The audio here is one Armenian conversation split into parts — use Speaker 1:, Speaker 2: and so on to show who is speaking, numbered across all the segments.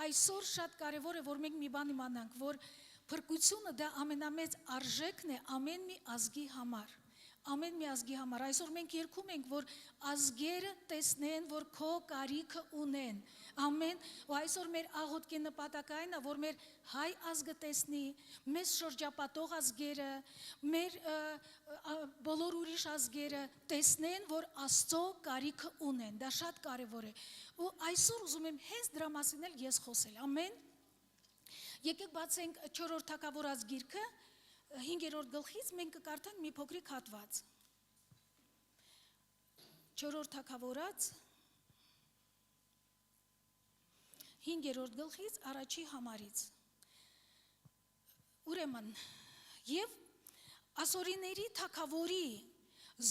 Speaker 1: այսօր շատ կարևոր է, որ մենք մի բան իմանանք, որ փրկությունը դա ամենամեծ արժեքն է ամեն մի ազգի համար։ Ամեն մի ազգի համար։ Այսօր մենք երգում ենք, որ ազգերը տեսնեն, որ քո կարիքը ունեն։ Ամեն, ու այսօր մեր աղոթքի նպատակը այն է, որ մեր հայ ազգը տեսնի, մեզ շրջապատող ազգերը, մեր բոլոր ուրիշ ազգերը տեսնեն, որ Աստծո կարիքը ունեն։ Դա շատ կարևոր է։ Ու այսօր ուզում եմ հենց դրա մասին էլ ես խոսել։ Ամեն։ Եկեք բացենք 4-րդ թագավորաց գիրքը 5-րդ գլխից մենք կկարդանք մի փոքրիկ հատված։ 4-րդ թագավորաց 5-րդ գլխից առաջի համարից։ Ուրեմն, եւ ասորիների թագավորի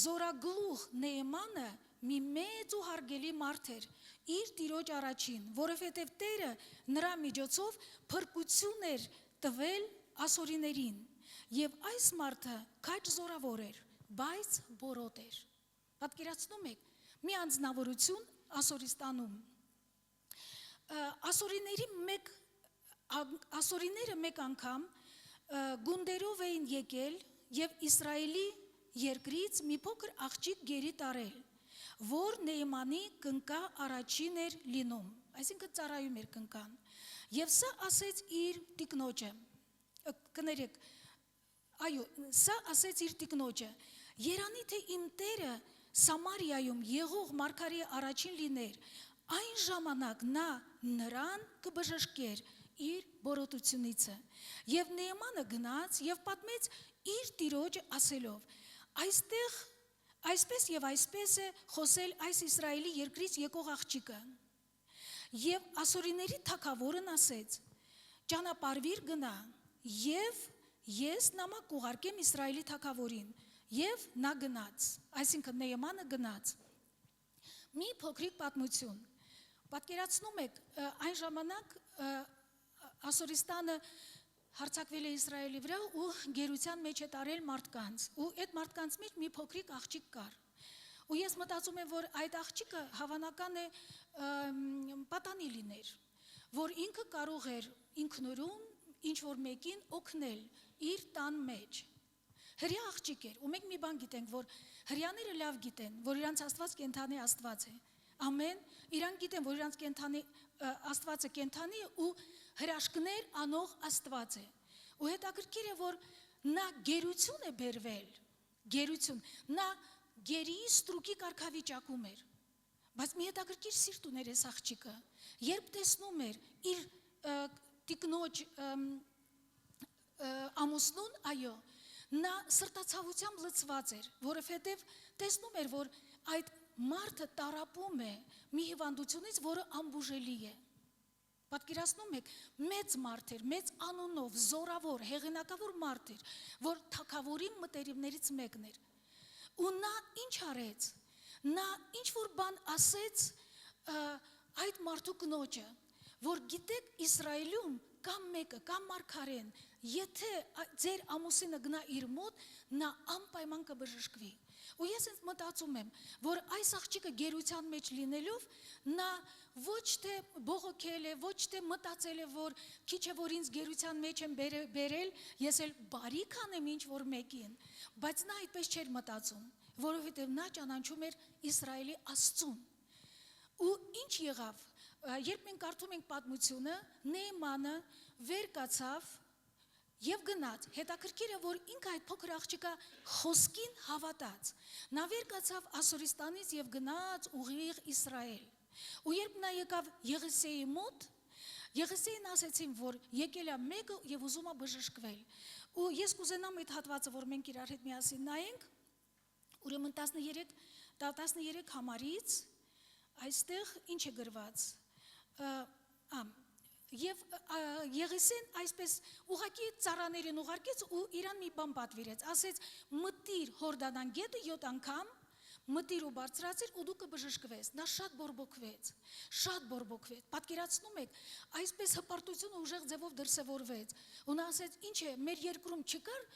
Speaker 1: զորագլուխ Նեեմանը մի մեծ ու հարգելի մարդ էր իր տիրոջ առաջին, որովհետև Տերը նրա միջոցով փրկություն էր տվել ասորիներին։ Եվ այս մարդը քաջ զորավոր էր, բայց բորոտ էր։ Պատկերացնում եք, մի անձնավորություն Ասորիստանում։ Ասորիները մեկ անգամ գունդերով էին եկել եւ Իսրայելի երկրից մի փոքր աղջիկ գերի տարել, որ Նեեմանի կնկա առաջին էր լինում, այսինքն ծառայում էր կնկան։ Եվ սա ասեց իր տիկնոջը, կներեք, այո, սա ասեց իր տիկնոջը, երանի թե իմ Տերը Սամարիայում եղող մարգարի առաջին լիներ, այն ժամանակ նա նրան կբժշկեր իր բորոտությունիցը։ Եվ Նեեմանը գնաց եւ պատմեց իր տիրոջը ասելով. այստեղ այսպես եւ այսպես է խոսել այս Իսրայելի երկրից եկող աղջիկը։ Եվ ասորիների թագավորն ասեց. ճանապարհվիր գնա եւ ես նամակ կուղարկեմ Իսրայելի թագավորին, եւ նա գնաց, այսինքն Նեեմանը գնաց։ Մի փոքրիկ պատմություն։ Պատկերացնում եք, այն ժամանակ Ասորիստանը հարձակվել է Իսրայելի վրա ու գերության մեջ է տարել մարդկանց, ու այդ մարդկանց մեջ մի փոքրիկ աղջիկ կար։ Ու ես մտածում եմ, որ այդ աղջիկը հավանական է պատանի լիներ, որ ինքը կարող էր ինքնուրույն ինչ որ մեկին օգնել իր տան մեջ։ Հրյա աղջիկ էր, ու մենք մի բան գիտենք, որ հրյաները լավ գիտեն, որ իրանց Աստված կենթանի Աստված է։ Ամեն, իրանք գիտեն, որ իրանց կենթանի Աստվածը կենթանի է ու հրաշքներ անող Աստված է։ Ու հետաքրքիր է, որ նա գերություն է բերվել, գերություն, նա գերի ստրուկի կարգավիճակում էր, բայց մի հետաքրքիր սիրտ ուներ այս աղջիկը, երբ տեսնում էր իր տիկնոջ ամուսնուն, այո, նա սրտացավությամբ լցված էր, որովհետև տեսնում էր, որ այդ մարդը տառապում է մի հիվանդությունից, որը անբուժելի է։ Պատկերացնում եք, մեծ մարդ էր, մեծ անունով, զորավոր, հեղինակավոր մարդ էր, որ թագավորի մտերիմներից մեկն էր։ Ու նա ինչ արեց, նա ինչ որ բան ասեց այդ մարդու կնոջը, որ գիտեք Իսրայելում կամ մեկը, կամ մարգարեն, եթե ձեր ամուսինը գնա իր մոտ, նա անպայման կբժշկվի։ Ու ես ինձ մտածում եմ, որ այս աղջիկը գերության մեջ լինելով, նա ոչ թե բողոքել է, ոչ թե մտածել է, որ քիչ է որ ինձ գերության մեջ են բերել, ես էլ բարիք անեմ ինչ որ մեկին, բայց նա այդպես չէր մտածում, որովհետև նա ճանաչում էր Իսրայելի Աստծուն։ Ու ինչ եղավ, երբ մենք կարդում ենք պատմությունը, Նեեմանը վեր կացավ եւ գնաց, հետաքրքիր է, որ ինքը այդ փոքր աղջիկը խոսքին հավատաց, նա վեր կացավ Ասորիստանից եւ գնաց ուղիղ Իսրայել։ Ու երբ նա եկավ Եղեսեի մոտ, Եղեսեին ասեցին, որ եկել է մեկը եւ ուզում է բժշկվել։ Ու ես կուզենամ այդ հատվածը, որ մենք իրար հետ միասին նայենք, ուրեմն 13 համարից այստեղ ինչ է գրված։ Եվ Եղեսեն այսպես ուղղակի ծառաներին ուղարկեց ու իրան մի բան պատվիրեց, ասեց մտիր Հորդանան գետը 7 անգամ, մտիր ու բարձրացիր ու դու կբժշկվես։ Նա շատ բորբոքվեց, պատկերացնում եք, այսպես հպարտությունը ուժեղ ձևով դրսևորվեց։ Ու նա ասեց, ինչ է, մեր երկրում չկար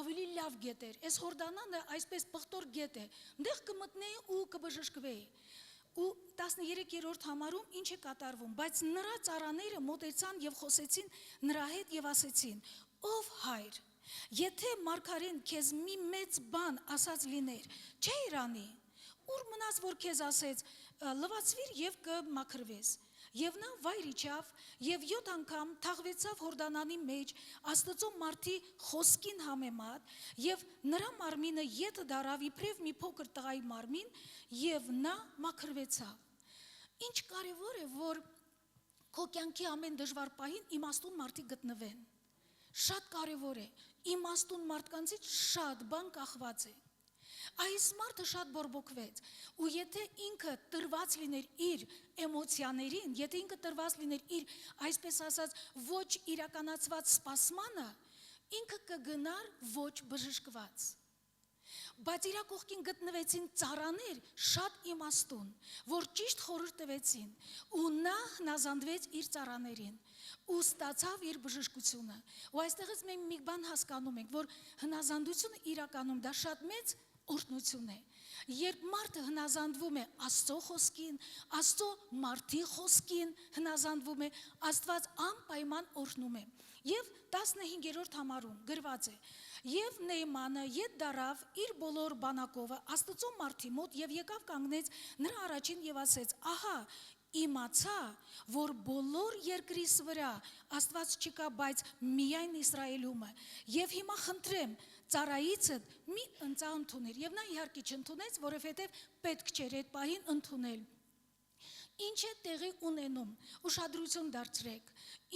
Speaker 1: ավելի լավ գետեր, այս Հորդանանը այսպես պղտոր գետ է, դեղ կմտնեի ու կբժշկվեի։ ու 13-րդ համարում ինչ է կատարվում, բայց նրա ծառաները մոտեցան եւ խոսեցին նրա հետ եւ ասեցին. Ով հայր, եթե մարգարեն քեզ մի մեծ բան ասած լիներ, չէ իրանի, ուր մնաց որ քեզ ասեց, լվացվիր եւ կմաքրվես։ Եվ նա վայր իջավ եւ 7 անգամ թաղվեցավ Հորդանանի մեջ Աստծո մարդի խոսքին համեմատ եւ նրա մարմինը ետը դարավ իբրև մի փոքր տղայի մարմին եւ նա մաքրվեցավ։ Ինչ կարեւոր է, որ քո կյանքի ամեն դժվար պահին իմաստուն մարդիկ գտնվեն։ Շատ կարեւոր է, իմաստուն մարդկանցից շատ բան կախված է։ Այս մարդը շատ բորբոքվեց ու եթե ինքը տրված լիներ իր էմոցիաներին, եթե ինքը տրված լիներ իր, այսպես ասած, ոչ իրականացված սպասմանը, ինքը կգնար ոչ բժշկված։ Բայց իր կողքին գտնվեցին ծառաներ շատ իմաստուն, որ ճիշտ խորհուրդ տվեցին ու նա հնազանդվեց իր ծառաներին ու ստացավ իր բժշկությունը։ Ու այստեղից մենք մի բան հասկանում ենք, որ հնազանդությունը իրականում դա շատ մեծ օրհնություն է։ Երբ մարդը հնազանդվում է Աստծո խոսքին, Աստծո մարդի խոսքին հնազանդվում է, Աստված անպայման օրհնում է։ Եվ 15-րդ համարում գրված է. Եվ Նեյմանը ետ դարավ իր բոլոր բանակովը Աստծո մարդի մոտ եւ եկավ կանգնեց նրա առաջին եւ ասեց. ահա իմացա, որ բոլոր երկրիս վրա Աստված չկա, բայց միայն Իսրայելում է։ Եվ հիմա խնդրեմ ծառայիցդ մի ընծա ընդուներ։ Եվ նա իհարկե չընդունեց, որովհետև պետք չէր այդ պահին ընդունել։ Ինչ է տեղի ունենում, ուշադրություն դարձրեք,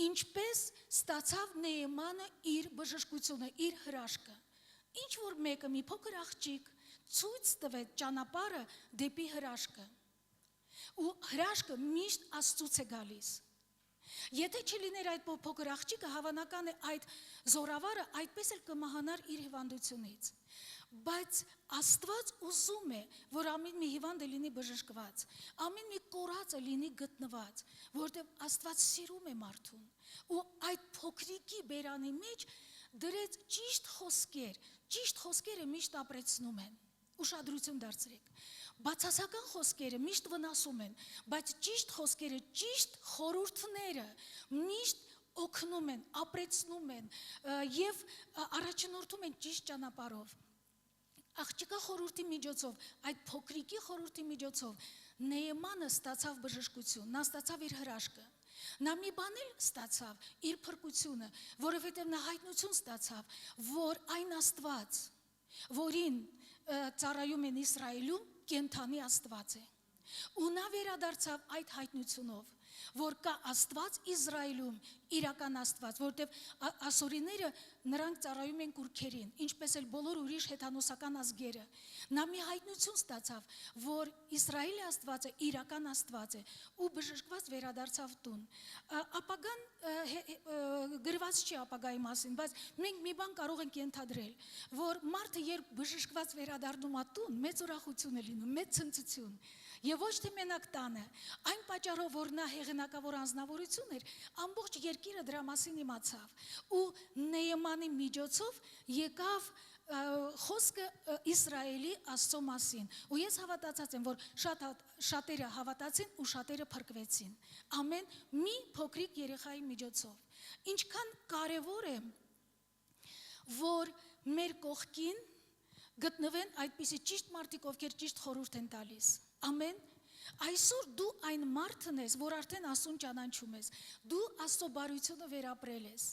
Speaker 1: ինչպես ստացավ Նեյմանը իր բժշկությունը, իր հրաշքը։ Ինչ որ մեկը մի փոքր աղջիկ ցույց տվեց ճանապարհը դեպի հրաշքը։ Ու հրաշքը միշտ Աստծուց է գալիս։ Եթե չլիներ այդ փոքր աղջիկը, հավանական է այդ զորավարը այդպես էլ կմահանար իր հիվանդությունից։ Բայց Աստված ուզում է, որ ամեն մի հիվանդը լինի բժշկված, ամեն մի կորածը լինի գտնված, որովհետև Աստված սիրում է մարդուն։ Ու այդ փոքրիկի բերանի մեջ դրեց ճիշտ խոսքերը միշտ ապրեցնում են։ Ուշադրություն դարձրեք։ Բացասական խոսքերը միշտ վնասում են, բայց ճիշտ խոսքերը, ճիշտ խորհուրդները միշտ օգնում են, ապրեցնում են եւ առաջնորդում են ճիշտ ճանապարհով։ Աղջիկա խորհրդի միջոցով, այդ փոքրիկի խորհրդի միջոցով Նեյմանը ստացավ բժշկություն, նա ստացավ իր հրաշքը։ Նա մի բան էլ ստացավ, իր փրկությունը, որովհետև նա հայտնություն ստացավ, որ այն Աստված, որին ծառայում են Իսրայելում, կենթանի Աստված է։ Ու նա վերադարձավ այդ հայտնությունով, որ կա Աստված Իսրայելում, իրական Աստված, որտեղ ասորիները նրանք ծառայում են կուռքերին, ինչպես էլ բոլոր ուրիշ հեթանոսական ազգերը։ Նա մի հայտնություն ստացավ, որ Իսրայելի Աստվածը իրական Աստված է ու բժշկված վերադարձավ տուն։ Ապագան գրված չի ապագայի մասին, բայց մենք մի բան կարող ենք ենթադրել, որ մարդը երբ բժշկված վերադառնում է տուն, մեծ ուրախություն է լինում, մեծ ցնծություն։ Եվ ոչ թե մենակ տանը, այն պատճառով, որ նա հեղինակավոր անձնավորություն էր, ամբողջ երկիրը դրա մասին իմացավ։ Ու Նեյմանի միջոցով եկավ խոսքը Իսրայելի Աստծո մասին։ Ու ես հավատացած եմ, որ շատերը հավատացին ու շատերը փրկվեցին։ Ամեն մի փոքրիկ երեխայի միջոցով։ Ինչքան կարևոր է, որ մեր կողքին գտնվեն այդպիսի ճիշտ մարդիկ, ովքեր ճիշտ խորհուրդ են տալիս։ Ամեն։ Այսօր դու այն մարդն ես, որ արդեն Աստծուն ճանաչում ես։ Դու Աստծո բարությունը վերապրել ես։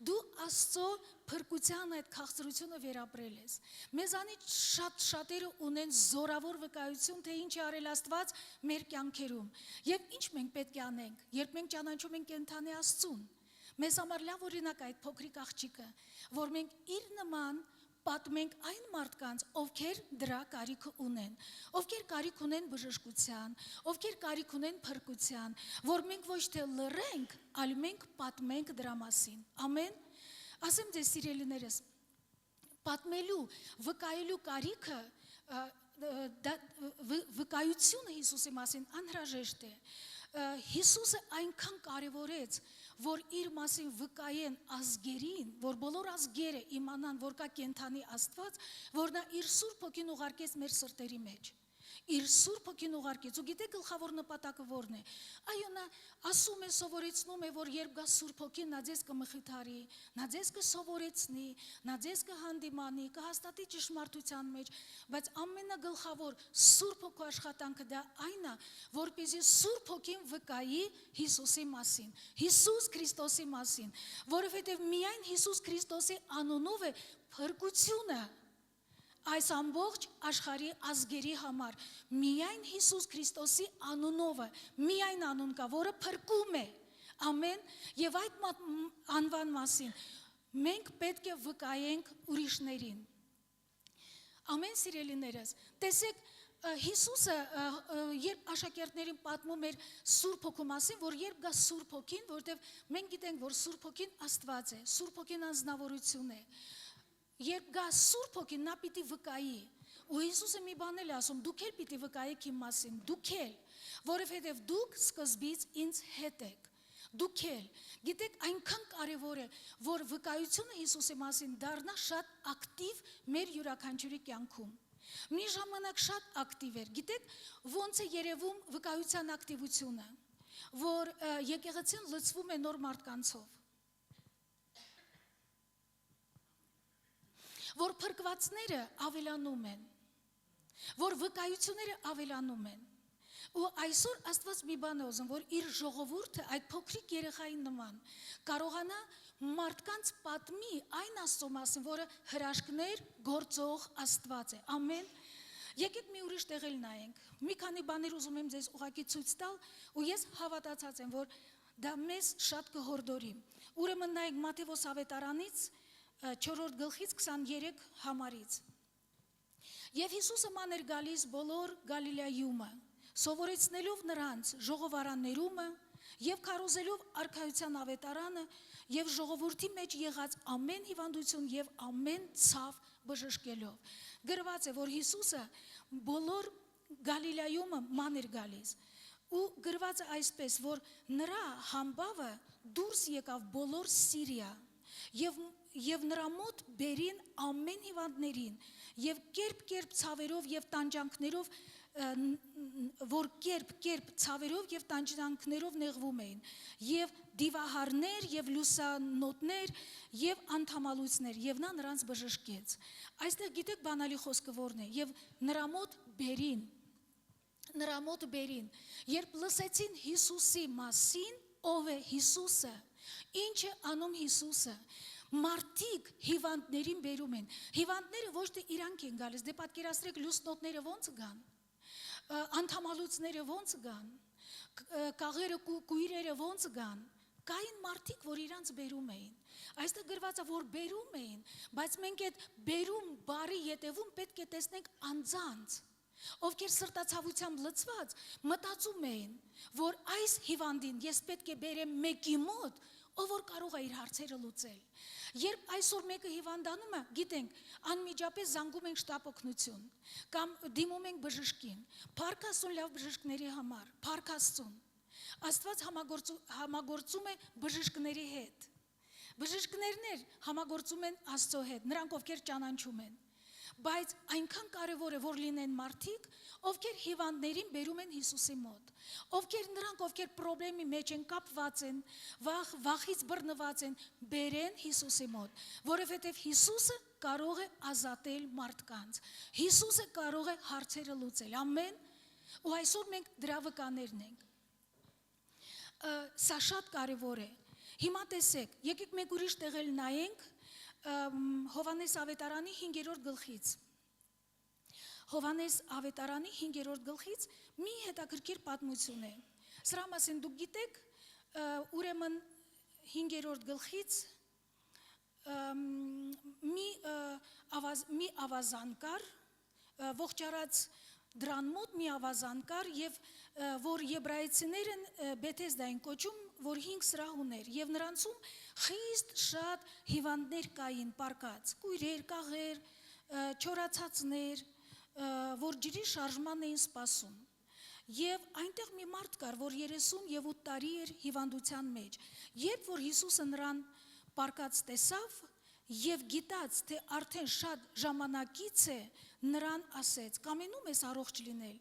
Speaker 1: Դու Աստծո փրկության այդ քաղցրությունը վերապրել ես։ Մեզանից շատերը ունեն զորավոր վկայություն, թե ինչ է արել Աստված մեր կյանքերում։ Եվ ինչ մենք պետք է անենք, երբ մենք ճանաչում ենք կենթանի Աստծուն։ Մեզ համար լավ օրինակ այդ փոքրիկ աղջիկը, որ մենք իր նման պատմենք այն մարդկանց, ովքեր դրա կարիքը ունեն, ովքեր կարիք ունեն բժշկության, ովքեր կարիք ունեն փրկության, որ մենք ոչ թե լռենք, այլ մենք պատմենք դրա մասին։ Ամեն։ Ասեմ ձեզ սիրելիներս, պատմելու, վկայելու կարիքը, վկայությունը Հիսուսի մասին անհրաժեշտ է։ Հիսուսը այնքան կարևորեց, որ իր մասին վկայեն ազգերին, որ բոլոր ազգերը իմանան, որ կա կենթանի Աստված, որ նա իր Սուրբ Հոգին ուղարկեց մեր սրտերի մեջ։ իր Սուրբ Հոգին ուղարկեց, ու գիտեք գլխավոր նպատակը որն է։ Այո, նա ասում է, սովորեցնում է, որ երբ գա Սուրբ Հոգին, նա ձեզ կմխիթարի, նա ձեզ կսովորեցնի, նա ձեզ կհանդիմանի, կհաստատի ճշմարտության մեջ, բայց ամենագլխավոր Սուրբ Հոգու աշխատանքը դա այն է, որպեսզի Սուրբ Հոգին վկայի Հիսուսի մասին, Հիսուս Քրիստոսի մասին, որովհետև միայն Հիսուս Քրիստոսի անունով է փրկությունը այս ամբողջ աշխարհի ազգերի համար, միայն Հիսուս Քրիստոսի անունով է, միայն անուն կա, որը փրկում է, ամեն, եւ այդ անվան մասին մենք պետք է վկայենք ուրիշներին։ Ամեն սիրելիներս, տեսեք, Հիսուսը երբ աշակերտներին պատմում էր Սուրբ Հոգու մասին, որ երբ գա Սուրբ Հոգին, որովհետև մենք գիտենք, որ Սուրբ Հոգին Աստված է, Սուրբ Հոգին անձնավորություն է, երբ գա Սուրբ Հոգին, նա պիտի վկայի, ու Հիսուսը մի բան էլ ասում, դուք էլ պիտի վկայեք իմ մասին, դուք էլ, որովհետև դուք սկզբից ինձ հետ եք, դուք էլ, գիտեք, այնքան կարևոր է, որ վկայությունը Հիսուսի մասին դառնա շատ ակտիվ մեր յուրաքանչյուրի կյանքում։ Մի ժամանակ շատ ակտիվ էր, գիտեք, ոնց է երևում վկայության ակտիվությունը, որ եկեղեցին լցվում է նոր մարդկանցով, որ փրկվածները ավելանում են, որ վկայությունները ավելանում են, ու այսօր Աստված մի բան է ուզում, որ իր ժողովուրդը այդ փոքրիկ երեխայի նման կարողանա մարդկանց պատմի այն Աստծո մասին, որը հրաշքներ գործող Աստված է, ամեն։ Եկեք մի ուրիշ տեղ էլ նայենք, մի քանի բաներ ուզում եմ ձեզ ուղղակի ցույց տալ, ու ես հավատացած եմ, որ դա մեզ շատ կհորդորի։ Ուրեմն նայենք Մատթեոս ավետարանից 4-րդ գլխից 23 համարից։ Եվ Հիսուսը ման էր գալիս բոլոր Գալիլեայումը, սովորեցնելով նրանց ժողովարաններումը եւ քարոզելով արքայության ավետարանը եւ ժողովրդի մեջ եղած ամեն հիվանդություն եւ ամեն ցավ բժշկելով։ Գրված է, որ Հիսուսը բոլոր Գալիլեայումը ման էր գալիս, ու գրված է այսպես, որ նրա համբավը դուրս եկավ բոլոր Սիրիա եւ նրա մոտ բերին ամեն հիվանդներին եւ կերպ ցավերով եւ տանջանքներով, որ կերպ ցավերով եւ տանջանքներով նեղվում էին, եւ դիվահարներ եւ լուսանոտներ եւ անդամալույցներ, եւ նա նրանց բժշկեց։ Այստեղ գիտեք բանալի խոսքը որն է, եւ նրա մոտ բերին, երբ լսեցին Հիսուսի մասին, ով է Հիսուսը, ինչ է անում Հիսուսը, մարդիկ հիվանդներին բերում են, հիվանդները ոչ թե իրանք են գալիս, դե պատկերացրեք լուսնոտները ոնց գան, անդամալույցները ոնց գան, կաղերը կույրերը ոնց գան, կային մարդիկ, որ իրանց բերում էին, այստեղ գրված է, որ բերում էին, բայց մենք այդ բերում բարի ետևում պետք է տեսնենք անձանց, ովքեր սրտացավությամբ լցված մտածում էին, որ այս հիվանդին ես պետք է բերեմ մեկի մոտ, ով որ կարող է իր հարցերը լուծել։ Երբ այսօր մեկը հիվանդանում է, գիտենք, անմիջապես զանգում ենք շտապ օգնություն, կամ դիմում ենք բժշկին, փառք Աստծուն լավ բժշկների համար, փառք Աստծուն։ Աստված համագործում է բժշկների հետ։ Բժշկներն համագործում են Աստծո հետ, նրանք ովքեր ճանաչում են։ Բայց այնքան կարևոր է, որ լինեն մարդիկ, ովքեր հիվանդներին բերում են Հիսուսի մոտ, ովքեր պրոբլեմի մեջ են, կապված են, վախից բռնված են, բերեն Հիսուսի մոտ, որովհետև Հիսուսը կարող է ազատել մարդկանց, Հիսուսը կարող է հարցերը լուծել, ամեն, ու այսօր մենք դրա վկաներն ենք։ Սա շատ կարևոր է։ Հիմա տեսեք, եկեք մեկ ուրիշ տեղ էլ նայենք Հովհաննես ավետարանի 5-րդ գլխից։ Հովհաննես ավետարանի 5-րդ գլխից մի հետաքրքիր պատմություն է։ Սրա մասին դուք գիտեք, ուրեմն 5-րդ գլխից մի ավազան կար, ողջարած դրան մոտ մի ավազան կար, եւ որ եբրայեցիները Բեթեսդա են կոչում, որ 5 սրահ ուներ, եւ նրանցում խիստ շատ հիվանդներ կային պարկած, կույրեր, կաղեր, չորացածներ, որ ջրի շարժման էին սպասում։ Եվ այնտեղ մի մարդ կար, որ 38 տարի էր հիվանդության մեջ։ Երբ որ Հիսուսը նրան պարկած տեսավ, եւ գիտած, թե արդեն շատ ժամանակից է, նրան ասեց. «Կամենում ես առողջ լինել»։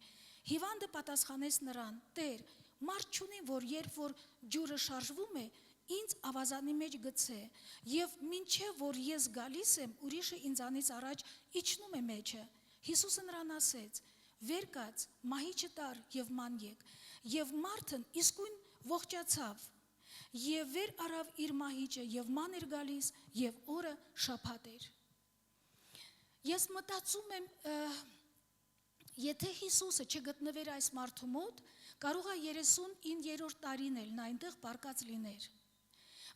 Speaker 1: Հիվանդը պատասխանեց նրան. «Տեր, մարդ չունի, որ երբ որ ջուրը շարժվում է, ինձ ավազանի մեջ գցե, եւ մինչեւ որ ես գալիս եմ, ուրիշը ինձանից առաջ իջնում է մեջը»։ Հիսուսը նրան ասեց. «Վեր կաց, մահիճը տար եւ ման եկ»։ Եվ մարդն իսկույն ողջացավ եւ վեր արավ իր մահիճը եւ ման էր գալիս եւ օրը շաբաթ էր։ Ես մտածում եմ, եթե Հիսուսը չգտնվեր այս մարդու մոտ, կարող է 39-րդ տարին էլ նա այնտեղ պարկած լիներ,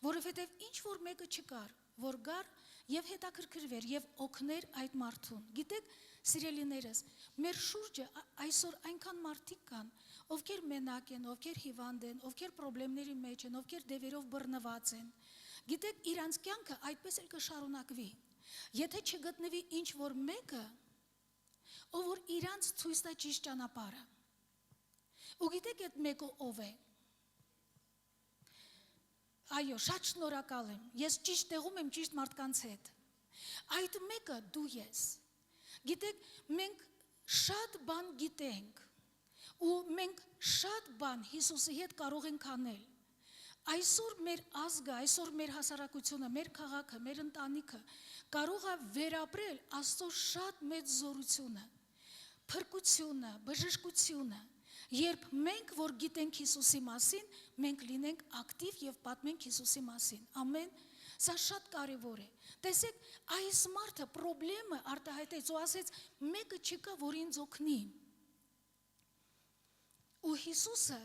Speaker 1: որովհետև ինչ որ մեկը չկար, որ գար եւ հետաքրքրվեր եւ օգներ այդ մարդուն։ Գիտեք, սիրելիներս, մեր շուրջը այսօր այնքան մարդիկ կան, ովքեր մենակ են, ովքեր հիվանդ են, ովքեր խնդիրների մեջ են, ովքեր դևերով բռնված են։ Գիտեք, իրանց կյանքը այդպես էլ կշարունակվի։ Եթե չգտնվի ինչ որ մեկը, ով որ իրանց ցույց տա ճիշտ ճանապարհը։ Ու գիտեք այդ մեկը ով է։ Այո, շատ շնորհակալ եմ։ Ես ճիշտ տեղում եմ ճիշտ մարդկանց հետ։ Այդ մեկը դու ես։ Գիտեք, մենք շատ բան գիտենք ու մենք շատ բան Հիսուսի հետ կարող ենք անել։ Այսօր մեր ազգը, այսօր մեր հասարակությունը, մեր քաղաքը, մեր ընտանիքը կարող է վերապրել Աստծո շատ մեծ զորությունը, փրկությունը, բժշկությունը, երբ մենք որ գիտենք Հիսուսի մասին, մենք լինենք ակտիվ եւ պատմենք Հիսուսի մասին։ Ամեն։ Սա շատ կարևոր է։ Տեսեք, այս մարդը խնդրեմը արտահայտեց ու ասեց. «Մեկը չկա, որ ինձ օգնի»։ Ու Հիսուսը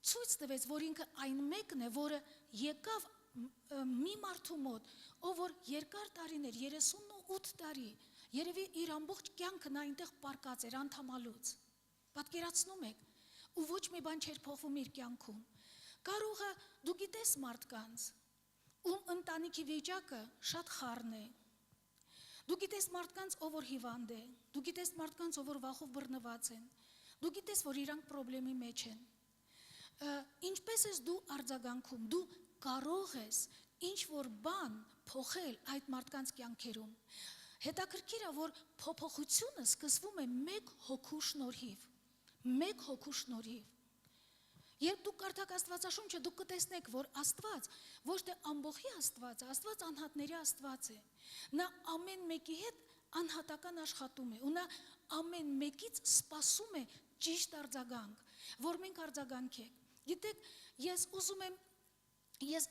Speaker 1: ցույց տվեց, որ ինքը այն մեկն է, որը եկավ մի մարդու մոտ, ով որ երկար տարիներ, 38 տարի, երևի իր ամբողջ կյանքը նա այնտեղ պարկած էր անդամալուց։ Պատկերացնում եք, ու ոչ մի բան չէր փոխվում իր կյանքում։ Կարող է դու գիտես մարդկանց, ում ընտանիքի վիճակը շատ խառն է։ Դու գիտես մարդկանց, ով որ հիվանդ է, դու գիտես մարդկանց, ով որ վախով բռնված են, դու գիտես, որ իրանք խնդրի մեջ են։ Ինչպես ես դու արձագանքում, դու կարող ես ինչ որ բան փոխել այդ մարդկանց կյանքերում։ Հետաքրքիր է, որ փոփոխությունը սկսվում է մեկ հոգու շնորհիվ։ Մեկ հոգու շնորհիվ։ Երբ դու կարդաք Աստվածաշունչը, դու կտեսնեք, որ Աստված ոչ թե ամբողջի Աստված է, Աստված անհատների Աստված է։ Նա ամեն մեկի հետ անհատական աշխատում է, ու նա ամեն մեկից սպասում է ճիշտ արձագանք, որ մենք արձագանքենք։ Գիտեք, ես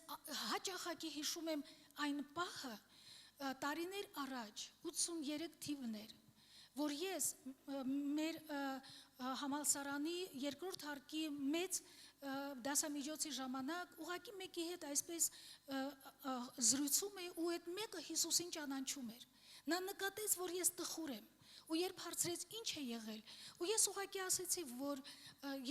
Speaker 1: հաճախակի հիշում եմ այն պահը, տարիներ առաջ 83 թիվն էր, որ ես մեր համալսարանի երկրորդ հարկի մեծ դասամիջոցի ժամանակ ուղղակի մեկի հետ այսպես զրուցում էի ու այդ մեկը Հիսուսին ճանաչում էր։ Նա նկատեց, որ ես տխուր եմ, ու երբ հարցրեց ինչ է եղել, ու ես ուղղակի ասեցի, որ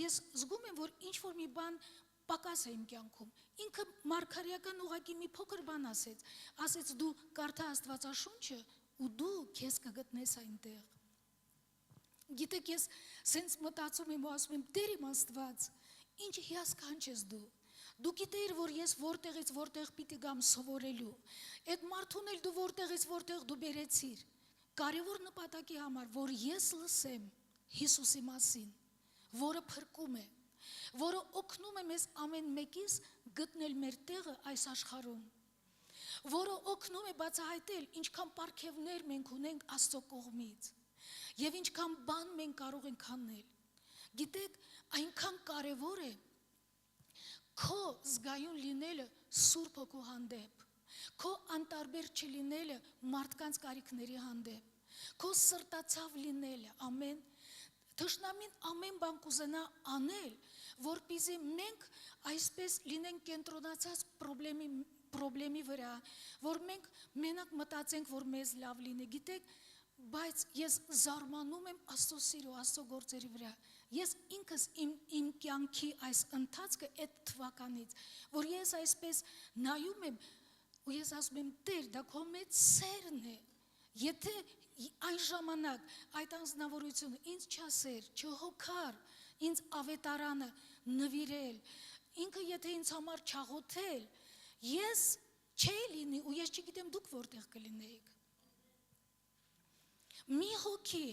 Speaker 1: ես զգում եմ, որ ինչ որ մի բան պակաս է իմ կյանքում։ Ինքը մարգարեական ուղղակի մի փոքր բան ասեց դու կարդա Աստվածաշունչը ու դու քեզ կգտնես այնտեղ։ Գիտեք, ես սենց մտածում եմ ու ասում եմ, Տեր իմ Աստված, ինչ հիասքանչ ես դու։ Դու գիտեիր, որ ես որտեղից որտեղ պիտի գամ սովորելու։ Այդ մարդուն էլ դու որտեղից որտեղ դու բերեցիր։ Կարևոր նպատակի համար, որ ես լսեմ Հիսուսի մասին, որը փրկում է, որը օգնում է մեզ ամեն մեկից գտնել մեր տեղը այս աշխարհում, որը օգնում է բացահայտել ինչքան պարգևներ մենք ունենք Աստծո կողմից եւ ինչքան բան մենք կարող ենք անել։ Գիտեք, այնքան կարևոր է քո զգայուն լինելը Սուրբ Հոգու հանդեպ, քո անտարբեր չլինելը մարդկանց կարիքների հանդեպ, քո սրտացավ լինելը, ամեն Թշնամին ամեն բան կուզենա անել, որպեսզի մենք այսպես լինենք կենտրոնացած խնդրի վրա, որ մենք մենակ մտածենք, որ մեզ լավ լինի, գիտեք, բայց ես զարմանում եմ Աստծո սիրո, Աստծո գործերի վրա։ Ես ինքս իմ կյանքի այս ընթացքը այդ թվականից, որ ես այսպես նայում եմ ու ես ասում եմ, Տեր, դա քո մեծ սերն է։ Եթե այն ժամանակ այդ անձնավորությունը ինձ չասեր, չհոգար, ինձ ավետարանը նվիրել, ինքը եթե ինձ համար չաղոթել, ես Չէի լինի ու ես չգիտեմ դուք որտեղ կլինեիք։ Մի հոգի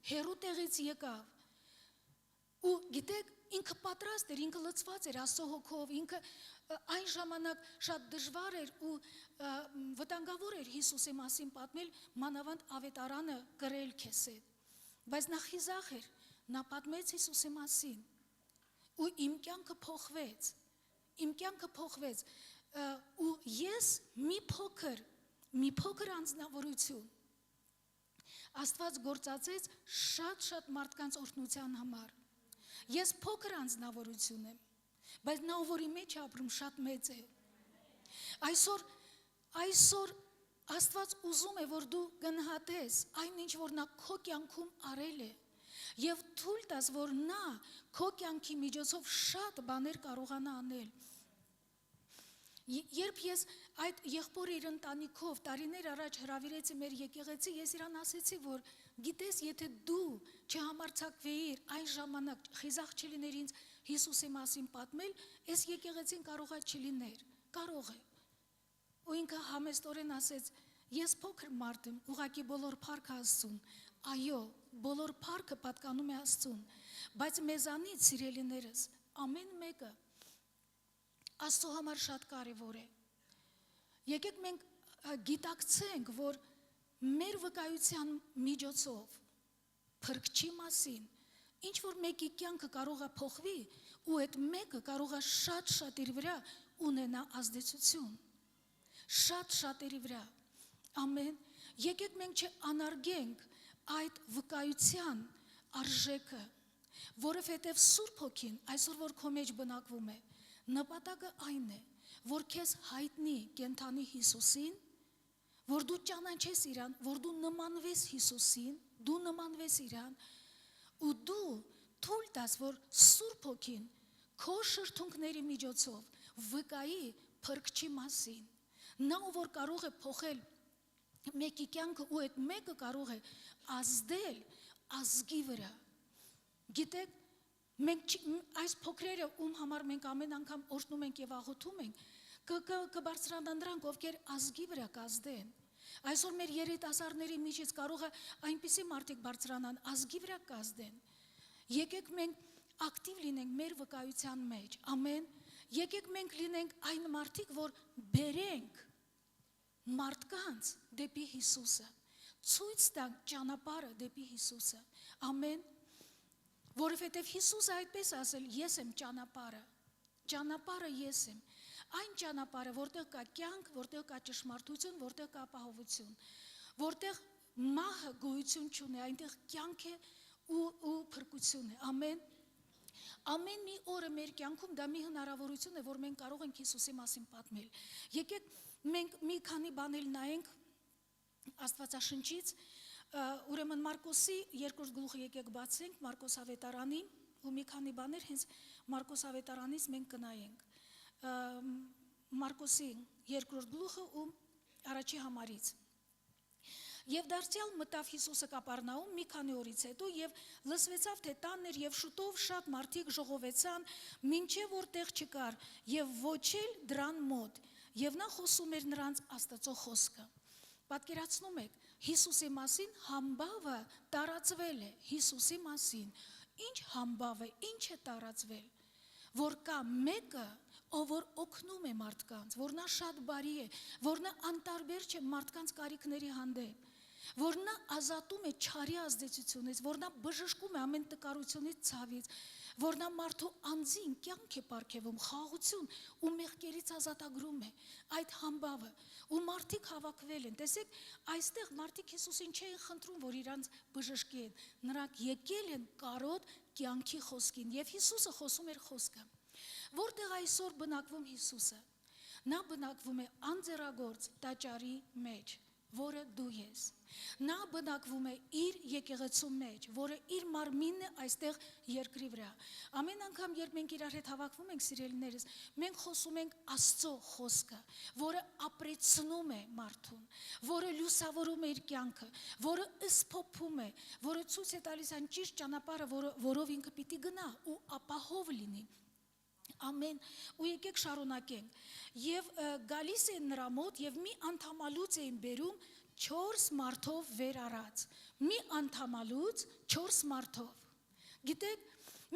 Speaker 1: հերու տեղից եկավ ու գիտեք ինքը պատրաստ էր, ինքը լցված էր Աստծո հոգով, ինքը այն ժամանակ շատ դժվար էր ու վտանգավոր էր Հիսուսի մասին պատմել, մանավանդ ավետարանը գրել քեզ հետ։ Բայց նա խիզախ էր, նա պատմեց Հիսուսի մասին ու իմ կյանքը փոխվեց ու ես մի փոքր անձնավորություն Աստված գործածեց շատ մարդկանց օրհնության համար։ Ես փոքր անձնավորություն եմ, բայց նա ով որի մեջ է ապրում շատ մեծ է։ Այսօր Աստված ուզում է, որ դու գնահատես այն ինչ որ նա քո կյանքում արել է եւ թույլ տաս, որ նա քո կյանքի միջոցով շատ բաներ կարողանա անել։ Երբ ես այդ եղբորը իր ընտանիքով տարիներ առաջ հրավիրեցի մեր եկեղեցի, ես իրան ասեցի, որ գիտես, եթե դու չհամարձակվեիր այն ժամանակ խիզախ չլիներ ինձ Հիսուսի մասին պատմել, այս եկեղեցին կարողա չլիներ, կարող է։ Ու ինքը համեստորեն ասեց, ես փոքր մարդ եմ, ուղղակի բոլոր փառքը Աստծուն։ Այո, բոլոր փառքը պատկանում է Աստծուն, բայց մեզանից սիրելիներս ամեն մեկը Աստծո համար շատ կարևոր է։ Եկեք մենք գիտակցենք, որ մեր վկայության միջոցով փրկչի մասին ինչ որ մեկի կյանքը կարող է փոխվի ու այդ մեկը կարող է շատ իր վրա ունենա ազդեցություն։ Շատերի վրա։ Ամեն։ Եկեք մենք չանարգենք այդ վկայության արժեքը, որովհետև Սուրբ Հոգին այսօր որ քո մեջ բնակվում է, նպատակը այն է, որ քեզ հայտնի կենթանի Հիսուսին, որ դու ճանաչես իրան, որ դու նմանվես Հիսուսին, դու նմանվես իրան, ու դու թույլ տաս, որ Սուրբ Հոգին քո շրթունքների միջոցով վկայի փրկչի մասին։ Նա որ կարող է փոխել մեկի կյանքը ու այդ մեկը կարող է ազդել ազգի վրա։ Գիտեք, մենք այս փոքրերը ում համար մենք ամեն անգամ օրհնում ենք եւ աղոթում ենք, կբարձրանան նրանք, ովքեր ազգի վրա կազդեն։ Այսօր մեր երիտասարդների միջից կարող է այնպիսի մարդիկ բարձրանան, ազգի վրա կազդեն։ Եկեք մենք ակտիվ լինենք մեր վկայության մեջ, ամեն։ Եկեք մենք լինենք այն մարդիկ, որ բերենք մարդկանց դեպի Հիսուսը, ցույց տանք ճանապարհը դեպի Հիսուսը, ամեն։ Որովհետև Հիսուսը այդպես ասել, ես եմ ճանապարհը ես եմ, այն ճանապարհը, որտեղ կա կյանք, որտեղ կա ճշմարտություն, որտեղ կա ապահովություն, որտեղ մահը գոյություն չունի, այնտեղ կյանք է ու փրկություն է, ամեն։ Ամեն մի օրը մեր կյանքում դա մի հնարավորություն է, որ մենք կարող ենք Հիսուսի մասին պատմել։ Եկեք մենք մի քանի բաներ նայենք Աստվածաշնչից, ուրեմն Մարկոսի 2 գլուխը եկեք բացենք, Մարկոս ավետարանին, ու մի քանի բաներ հենց Մարկոս ավետարանից մենք կնայենք։ Մարկոսի 2 գլուխը ու առաջի համարից։ Եվ դարձյալ մտավ Հիսուսը Կապառնաում մի քանի օրից հետո եւ լսվեցավ, թե տանն էր եւ շուտով շատ մարդիկ ժողովեցան, մինչեւ որտեղ չկար եւ ոչ էլ դրան մոտ, եւ նա խոսում էր նրանց Աստծո խոսքը։ Պատկերացնում եք, Հիսուսի մասին համբավը տարածվել է, Հիսուսի մասին։ Ինչ համբավ է, ինչ է տարածվել, որ կա մեկը, ով որ օգնում է մարդկանց, որ նա շատ բարի է, որ նա անտարբեր չէ մարդկանց կարիքների հանդեպ, որ նա ազատում է չարի ազդեցությունից, որ նա բժշկում է ամեն տկարությունից, ցավից, որ նա մարդու անձին կյանք է պարգևում, խաղաղություն ու մեղքերից ազատագրում է, այդ համբավը, ու մարդիկ հավաքվել են, տեսեք, այստեղ մարդիկ Հիսուսին չէին խնդրում, որ իրանց բժշկեն, նրանք եկել են կարոտ կյանքի խոսքին, եւ Հիսուսը խոսում էր խոսքը, որտեղ այսօր բնակվում Հիսուսը, նա բնակվում է անձեռագործ տաճարի մեջ, որը դու ես, նա բնակվում է իր եկեղեցու մեջ, որը իր մարմինն է այստեղ երկրի վրա, ամեն անգամ երբ մենք իրար հետ հավաքվում ենք սիրելիներս, մենք խոսում ենք Աստծո խոսքը, որը ապրեցնում է մարդուն, որը լուսավորում է իր կյանքը, որը ըսփոփում է, որը ցույց է տալիս այն ճիշտ ճանապարհը, որով ինքը պիտի գնա ու ապահով լինի, Ամեն ու եկեք շարունակենք եւ գալիս են նրա մոտ եւ մի անդամալուց էին բերում 4 մարդով վեր առած մի անդամալուց 4 մարդով գիտեք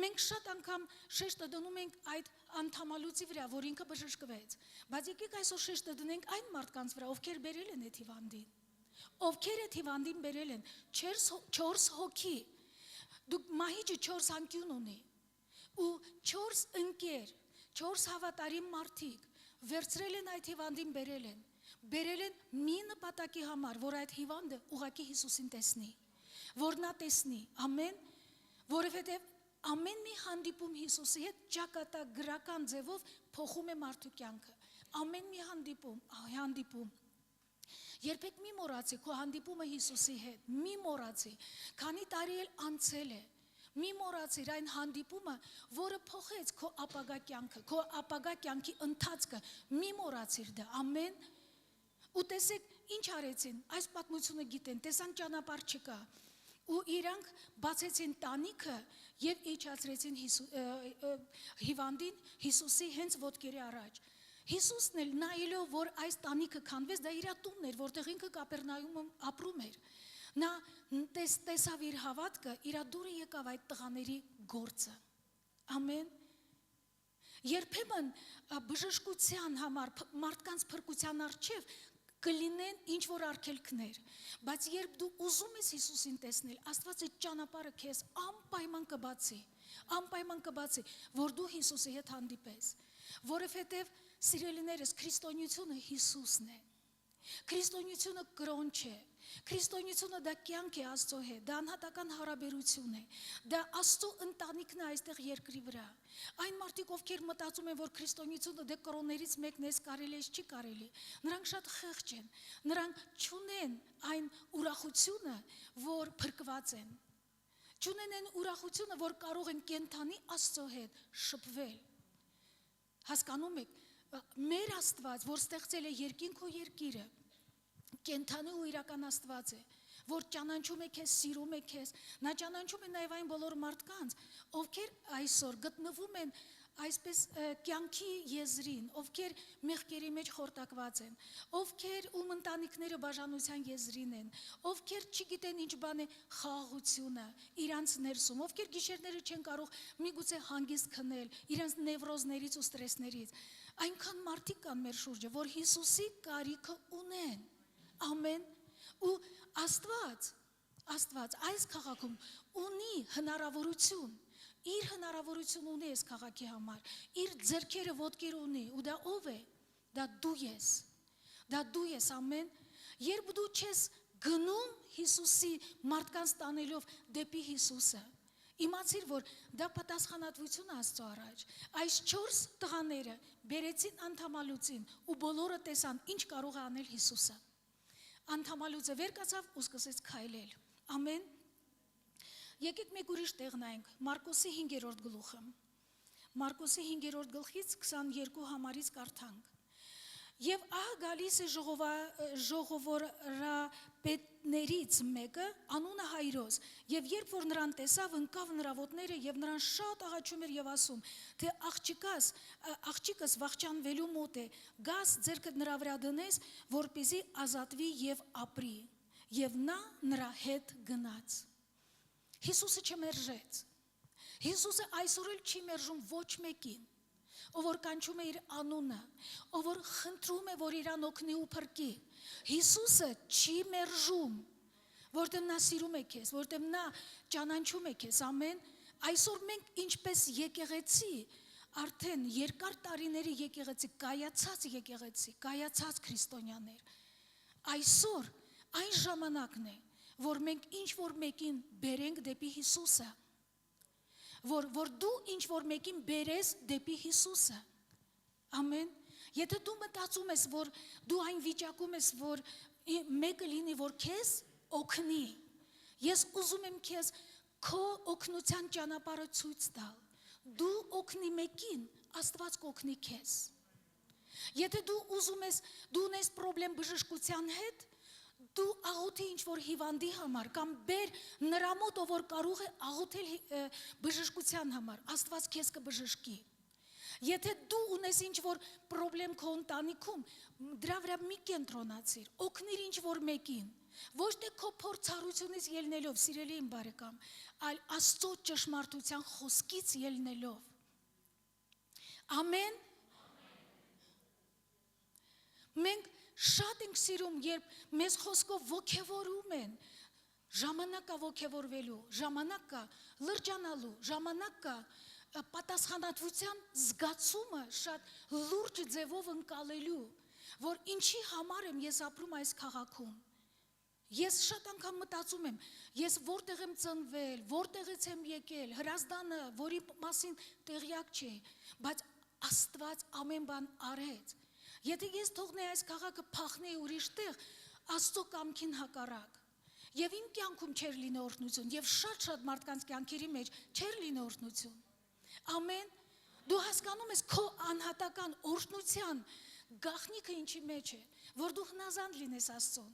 Speaker 1: մենք շատ անգամ շեշտը դնում ենք այդ անդամալուծի վրա որ ինքը բժշկվեց բայց եկեք այսօր շեշտը դնենք այն մարդկանց վրա ովքեր բերել են այդ հիվանդին ովքեր այդ հիվանդին բերել են 4 հոգի դուք մահիճը 4 անկյուն ունի ու 4 ընկեր, 4 հավատարիմ մարդիկ վերցրել են այդ հիվանդին բերել են մի նպատակի համար, որ այդ հիվանդը ուղղակի Հիսուսին տեսնի, որ նա տեսնի, ամեն, որովհետև ամեն մի հանդիպում Հիսուսի հետ ճակատագրական ձևով փոխում է մարդու կյանքը, ամեն մի հանդիպում, երբեք մի մոռացի քո հանդիպումը Հիսուսի հետ, մի մոռացի, քանի տարի էլ անցել է, մի մոռացիր այն հանդիպումը, որը փոխեց քո ապագա կյանքը, քո ապագա կյանքի ընթացքը, մի մոռացիր դա, ամեն, ու տեսեք ինչ արեցին, այս պատմությունը գիտեն, տեսան ճանապարհ չկա, ու իրանք բացեցին տանիքը եւ իջացրեցին հիվանդին Հիսուսի հենց ոտքերի առաջ, Հիսուսն էլ նայելով, որ այս տանիքը քանդվեց, դա իր տունն էր, որտեղ ինքը Կապերնայում ապրում էր, նա տեսավ իր հավատքը, իր դուրը եկավ այդ տղաների գործը, ամեն, երբեմն բժշկության համար, մարդկանց փրկության առջև կլինեն ինչ-որ արգելքներ, բայց երբ դու ուզում ես Հիսուսին տեսնել, Աստված այդ ճանապարհը քեզ անպայման կբացի, որ դու Հիսուսի հետ հանդիպես, որովհետև սիրելիներս, քրիստոնեությունը Հիսուսն է, քրիստոնեությունը կրոնջ է, քրիստոնեությունը դա կյանք է Աստծո հետ, դա անհատական հարաբերություն է, դա Աստծո ընտանիքն է այստեղ երկրի վրա, այն մարդիկ, ովքեր մտածում են, որ քրիստոնեությունը դե կրոններից մեկն է, կարելի է, չի կարելի, նրանք շատ խեղճ են, նրանք չունեն այն ուրախությունը, որ փրկված են, չունեն այն ուրախությունը, որ կարող են կենդանի Աստծո հետ շփվել, հասկանում եք, մեր Աստված, որ ստեղծել է երկինք ու երկիրը, կենդանի ու իրական Աստված է, որ ճանաչում է քեզ, սիրում է քեզ, նա ճանաչում է նաև այն բոլոր մարդկանց, ովքեր այսօր գտնվում են այսպես կյանքի եզրին, ովքեր մեղքերի մեջ խորտակված են, ովքեր ում ընտանիքները բաժանության եզրին են, ովքեր չգիտեն ինչ բան է խաղաղությունը իրանց ներսում, ովքեր գիշերները չեն կարող միգուցե հանգիստ քնել իրանց նևրոզներից ու ստրեսներից, այնքան մարդիկ կան մեր շուրջը, որ Հիսուսի կարիքը ունեն, ամեն, ու Աստված այս քաղաքում ունի հնարավորություն, իր հնարավորություն ունի այս քաղաքի համար, իր ձեռքերը ոտքեր ունի, ու դա ով է, դա դու ես, ամեն, երբ դու չես գնում Հիսուսի մարդկանց տանելով դեպի Հիսուսը, իմացիր, որ դա պատասխանատվություն Աստծո առաջ, այս 4 տղաները բերեցին անդամալուծին ու բոլորը տեսան, ինչ կարող է անել Հիսուսը, անդամալուծը վեր կացավ ու սկսեց քայլել, ամեն, եկեք մեկ ուրիշ տեղ նայենք, Մարկոսի 5-րդ գլուխը, Մարկոսի 5-րդ գլխից 22 համարից կարդանք, եւ ահա գալիս է ժողովրդապետներից մեկը, անունը Հայրոս, եւ երբ որ նրան տեսավ, ընկավ նրա ոտները եւ նրան շատ աղաչում էր եւ ասում, թե աղջիկս վախճանվելու մոտ է, գաս ձեռքդ նրա վրա դնես, որպեսզի ազատվի եւ ապրի, եւ նա նրա հետ գնաց։ Հիսուսը չմերժեց, Հիսուսը այսօր էլ չի մերժում ոչ մեկին, ով որ կանչում է իր անունը, ով որ խնդրում է, որ իրան օգնի ու փրկի, Հիսուսը չի մերժում, որտեղ նա սիրում է քեզ, որտեղ նա ճանաչում է քեզ, ամեն, այսօր մենք ինչպես եկեղեցի, արդեն երկար տարիների եկեղեցի, կայացած քրիստոնյաներ, այսօր այն ժամանակն է, որ մենք ինչ-որ մեկին բերենք դեպի Հիսուսը, որ դու ինչ-որ մեկին բերես դեպի Հիսուսը, ամեն, եթե դու մտածում ես, որ դու այն վիճակում ես, որ մեկը լինի, որ քեզ օգնի, ես ուզում եմ քեզ քո օգնության ճանապարհը ցույց տալ, դու օգնի մեկին, Աստված կօգնի քեզ, եթե դու ուզում ես, դու ունես պրոբլեմ բժշկության հետ, դու աղոթի ինչ-որ հիվանդի համար, կամ բեր նրա մոտ, ով որ կարող է աղոթել բժշկության համար, Աստված քեզ կբժշկի, Եթե դու ունես ինչ-որ պրոբլեմ քո ընտանիքում, դրա վրա մի կենտրոնացիր, օգնիր ինչ-որ մեկին, ոչ թե քո փորձառությունից ելնելով, սիրելի իմ բարեկամ, այլ Աստծո ճշմարտության խոսքից ելնելով։ Ամեն։ Մենք շատ ենք սիրում, երբ մեզ խոսքով ոգևորում են, ժամանակ կա ոգևորվելու, ժամանակ կա լրջանալու, ժամանակ կա պատասխանատվության զգացումը շատ լուրջ ձևով ընկալելու, որ ինչի համար եմ ես ապրում այս քաղաքում։ Ես շատ անգամ մտածում եմ, ես որտեղ եմ ծնվել, որտեղից եմ եկել, հրազդանը, որի մասին տեղյակ չէի, բայց Աստված ամեն բան արեց։ Եթե ես թողնեի այս քաղաքը փախնեի ուրիշ տեղ, Աստծո կամքին հակառակ։ Եվ իմ կյանքում չէր լինի օրհնություն, եւ շատ մարդկանց կյանքերի մեջ չէր լինի օրհնություն։ Ամեն, դու հասկանում ես քո անհատական օրհնության գաղտնիքը ինչի մեջ է, որ դու հնազանդ լինես Աստծուն,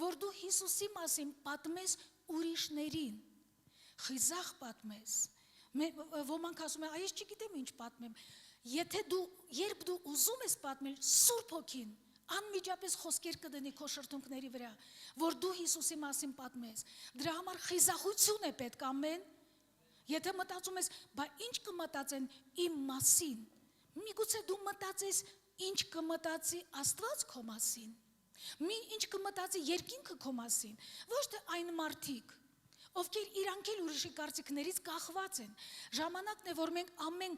Speaker 1: որ դու Հիսուսի մասին պատմես ուրիշներին, խիզախ պատմես։ Ոմանք ասում են, այս չգիտեմ ինչ պատմեմ։ Երբ դու ուզում ես պատմել Սուրբ Հոգին, անմիջապես խոսքեր կդնի քո շրթունքների վրա, որ դու Հիսուսի մասին պատմես։ Դրա համար խիզախություն է պետք, ամեն։ Եթե մտածում ես, բա ինչ կմտածեն իմ մասին, միգուցե դու մտածես ինչ կմտածի Աստված քո մասին, ինչ կմտածի երկինքը քո մասին, ոչ թե այն մարդիկ, ովքեր իրանք էլ ուրիշի կարծիքներից կախված են։ Ժամանակն է, որ մենք ամեն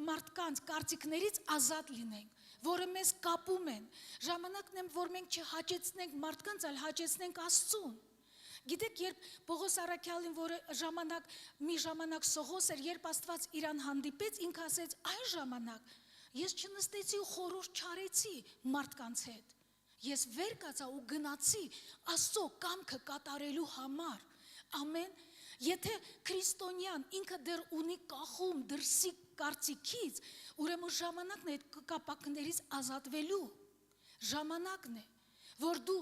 Speaker 1: մարդկանց կարծիքներից ազատ լինենք, որը մեզ կապում են։ Ժամանակն է, որ մենք չհաճեցնենք մարդկանց, այլ հաճեցնենք Աստծուն։ Գիտեք, երբ Պողոս Առաքյալին, որը մի ժամանակ սողոս էր, երբ Աստված իրան հանդիպեց, ինքը ասեց, այն ժամանակ ես չնստեցի ու խորհուրդ չարեցի մարդկանց հետ։ Ես վեր կացա ու գնացի Աստծո կամքը կատարելու համար։ Ամեն։ Եթե քրիստոնյան ինքը դեռ ունի կախում դրսի կարծիքից, ուրեմն ժամանակն է կապակներից ազատվելու։ Ժամանակն է, որ դու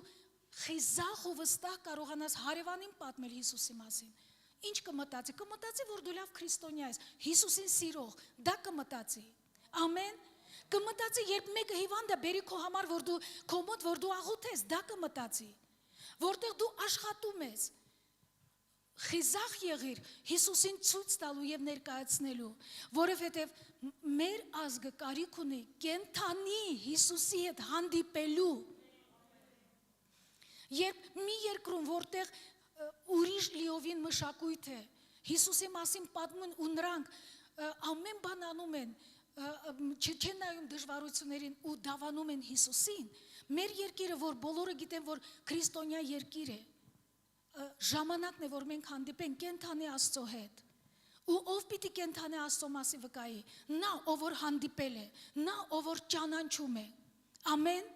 Speaker 1: խիզախ ու վստահ կարողանաս հարևանին պատմել Հիսուսի մասին։ Ինչ կմտածի, որ դու լավ քրիստոնյա ես, Հիսուսին սիրող, դա կմտածի։ Ամեն։ Կմտածի, երբ մեկը հիվանդ է, բերի քո համար, որ դու քո մոտ, որ դու աղոթես, դա կմտածի։ Որտեղ դու աշխատում ես, խիզախ եղիր Հիսուսին ցույց տալու եւ ներկայացնելու, որովհետեւ մեր ազգը կարիք ունի կենթանի Հիսուսի հետ հանդիպելու։ Երբ մի երկրում, որտեղ ուրիշ լիովին մշակույթ է, Հիսուսի մասին պատմում ու նրանք ամեն բան անում են, չեն նայում դժվարություններին ու դավանում են Հիսուսին, մեր երկիրը, որ բոլորը գիտեն, որ քրիստոնյա երկիր է, ժամանակն է, որ մենք հանդիպենք կենթանի Աստծո հետ։ Ու ով պիտի կենթանի Աստծո մասի վկայի, նա, ով որ հանդիպել է, նա, ով որ ճանաչում է։ Ամեն։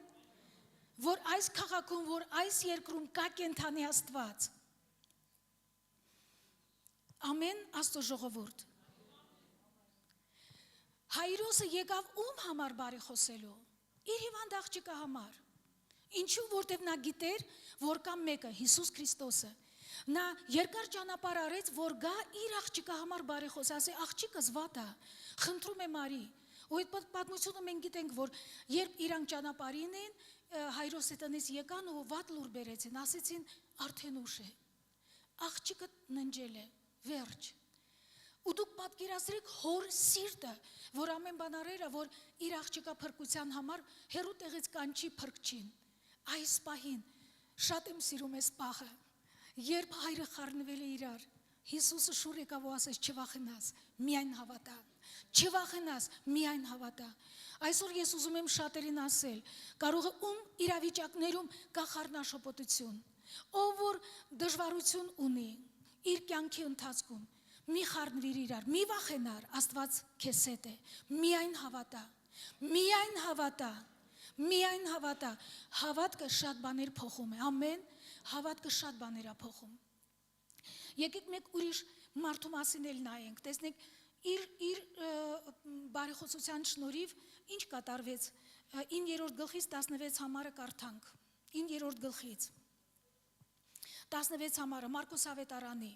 Speaker 1: Որ այս քաղաքում, որ այս երկրում կա կենթանի Աստված։ Ամեն, Աստծո ժողովուրդ։ Հայրոսը եկավ ում համար բարի խոսելու։ Իր հիվանդ աղջիկա համար։ Ինչու, որտև նա գիտեր, որ կա մեկը, Հիսուս Քրիստոսը։ Նա երկար ճանապարհ արեց, որ գա իր աղջիկա համար բարի խոս, ասի աղջիկս վատ է, խնդրում եմ արի։ Ու այդ պատմությունը մենք գիտենք, որ երբ իրանք ճանապարհին են, հայրոսի տնից եկան ու վատ լուր բերեցին, ասեցին արդեն ուշ է։ Աղջիկը ննջել է, վերջ։ Ու դուք պատկերացրեք հոր սիրտը, որ ամեն բան արել է, որ իր աղջիկա փրկության համար հերու տեղից կանչի փրկչին։ Այս պահին շատ եմ սիրում այս պահը, երբ հայրը խառնվել է իրար, Հիսուսը շուռ եկավ ու ասեց չվախենաս, միայն հավատա, չվախենաս, միայն հավատա։ Այսօր ես ուզում եմ շատերին ասել, կարող է ում իրավիճակներում կա խառնաշփոթություն, ով որ դժվարություն ունի իր կյանքի ընթացքում, մի խառնվիր իրար, մի վախենար, Աստված քեզ հետ է, միայն հավատա, միայն հավատա, միայն հավատա, հավատքը շատ բաներ փոխում է, ամեն, հավատքը շատ բաներ է փոխում։ Եկեք մեկ ուրիշ մարդու մասին էլ նայենք, տեսնենք իր բարեխոսության շնորհիվ ինչ կատարվեց 9-րդ գլխից 16 համարը կարդանք, 9-րդ գլխից։ 16 համարը Մարկոս ավետարանի։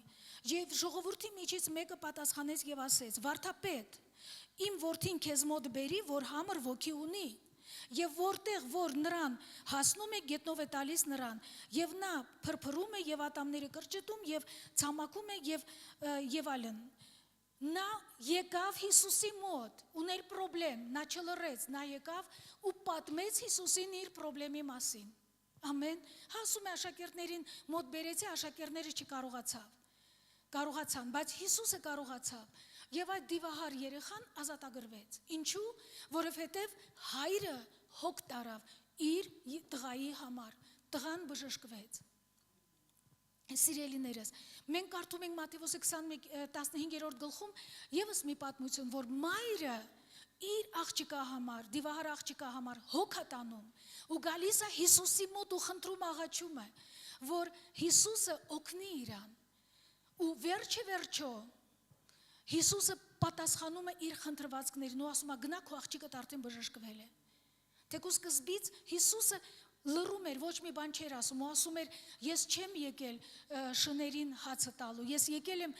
Speaker 1: Եվ ժողովրդի միջից մեկը պատասխանեց եւ ասեց. «Վարդապետ, իմ որդին քեզ մոտ բերի, որ համր ոգի ունի, եւ որտեղ որ նրան հասնում է, գետնով է տալիս նրան, եւ նա փրփրում է եւ ատամները կրճտում եւ ցամաքում է եւ այլն»։ Նա եկավ Հիսուսի մոտ, ուներ պրոբլեմ, նա չլռեց, նա եկավ ու պատմեց Հիսուսին իր պրոբլեմի մասին։ Ամեն, հասում է աշակերտներին մոտ բերեցի, աշակերտները կարողացան, բայց Հիսուսը կարողացավ։ Եվ այդ դիվահար երեխան ազատագրվեց։ Ինչու՞, որովհետև հայրը հոգ տարավ իր տղայի համար, տղան բժշկվեց։ Սիրելիներս, մենք կարդում ենք Մատթեոս 15-րդ գլխում եւս մի պատմություն, որ մայրը իր աղջկա համար, դիվահար աղջկա համար հոգ է տանում ու գալիս է Հիսուսի մոտ ու խնդրում աղաչում է, որ Հիսուսը օգնի իրան։ Ու վերջը Հիսուսը պատասխանում է իր խնդրվածքներին ու ասում է գնա քո աղջիկդ արդեն բժշկվել է։ Թեկուզ սկզբից Հիսուսը լռում էր, ոչ մի բան չէր ասում, ու ասում էր ես չեմ եկել շներին հացը տալու, ես եկել եմ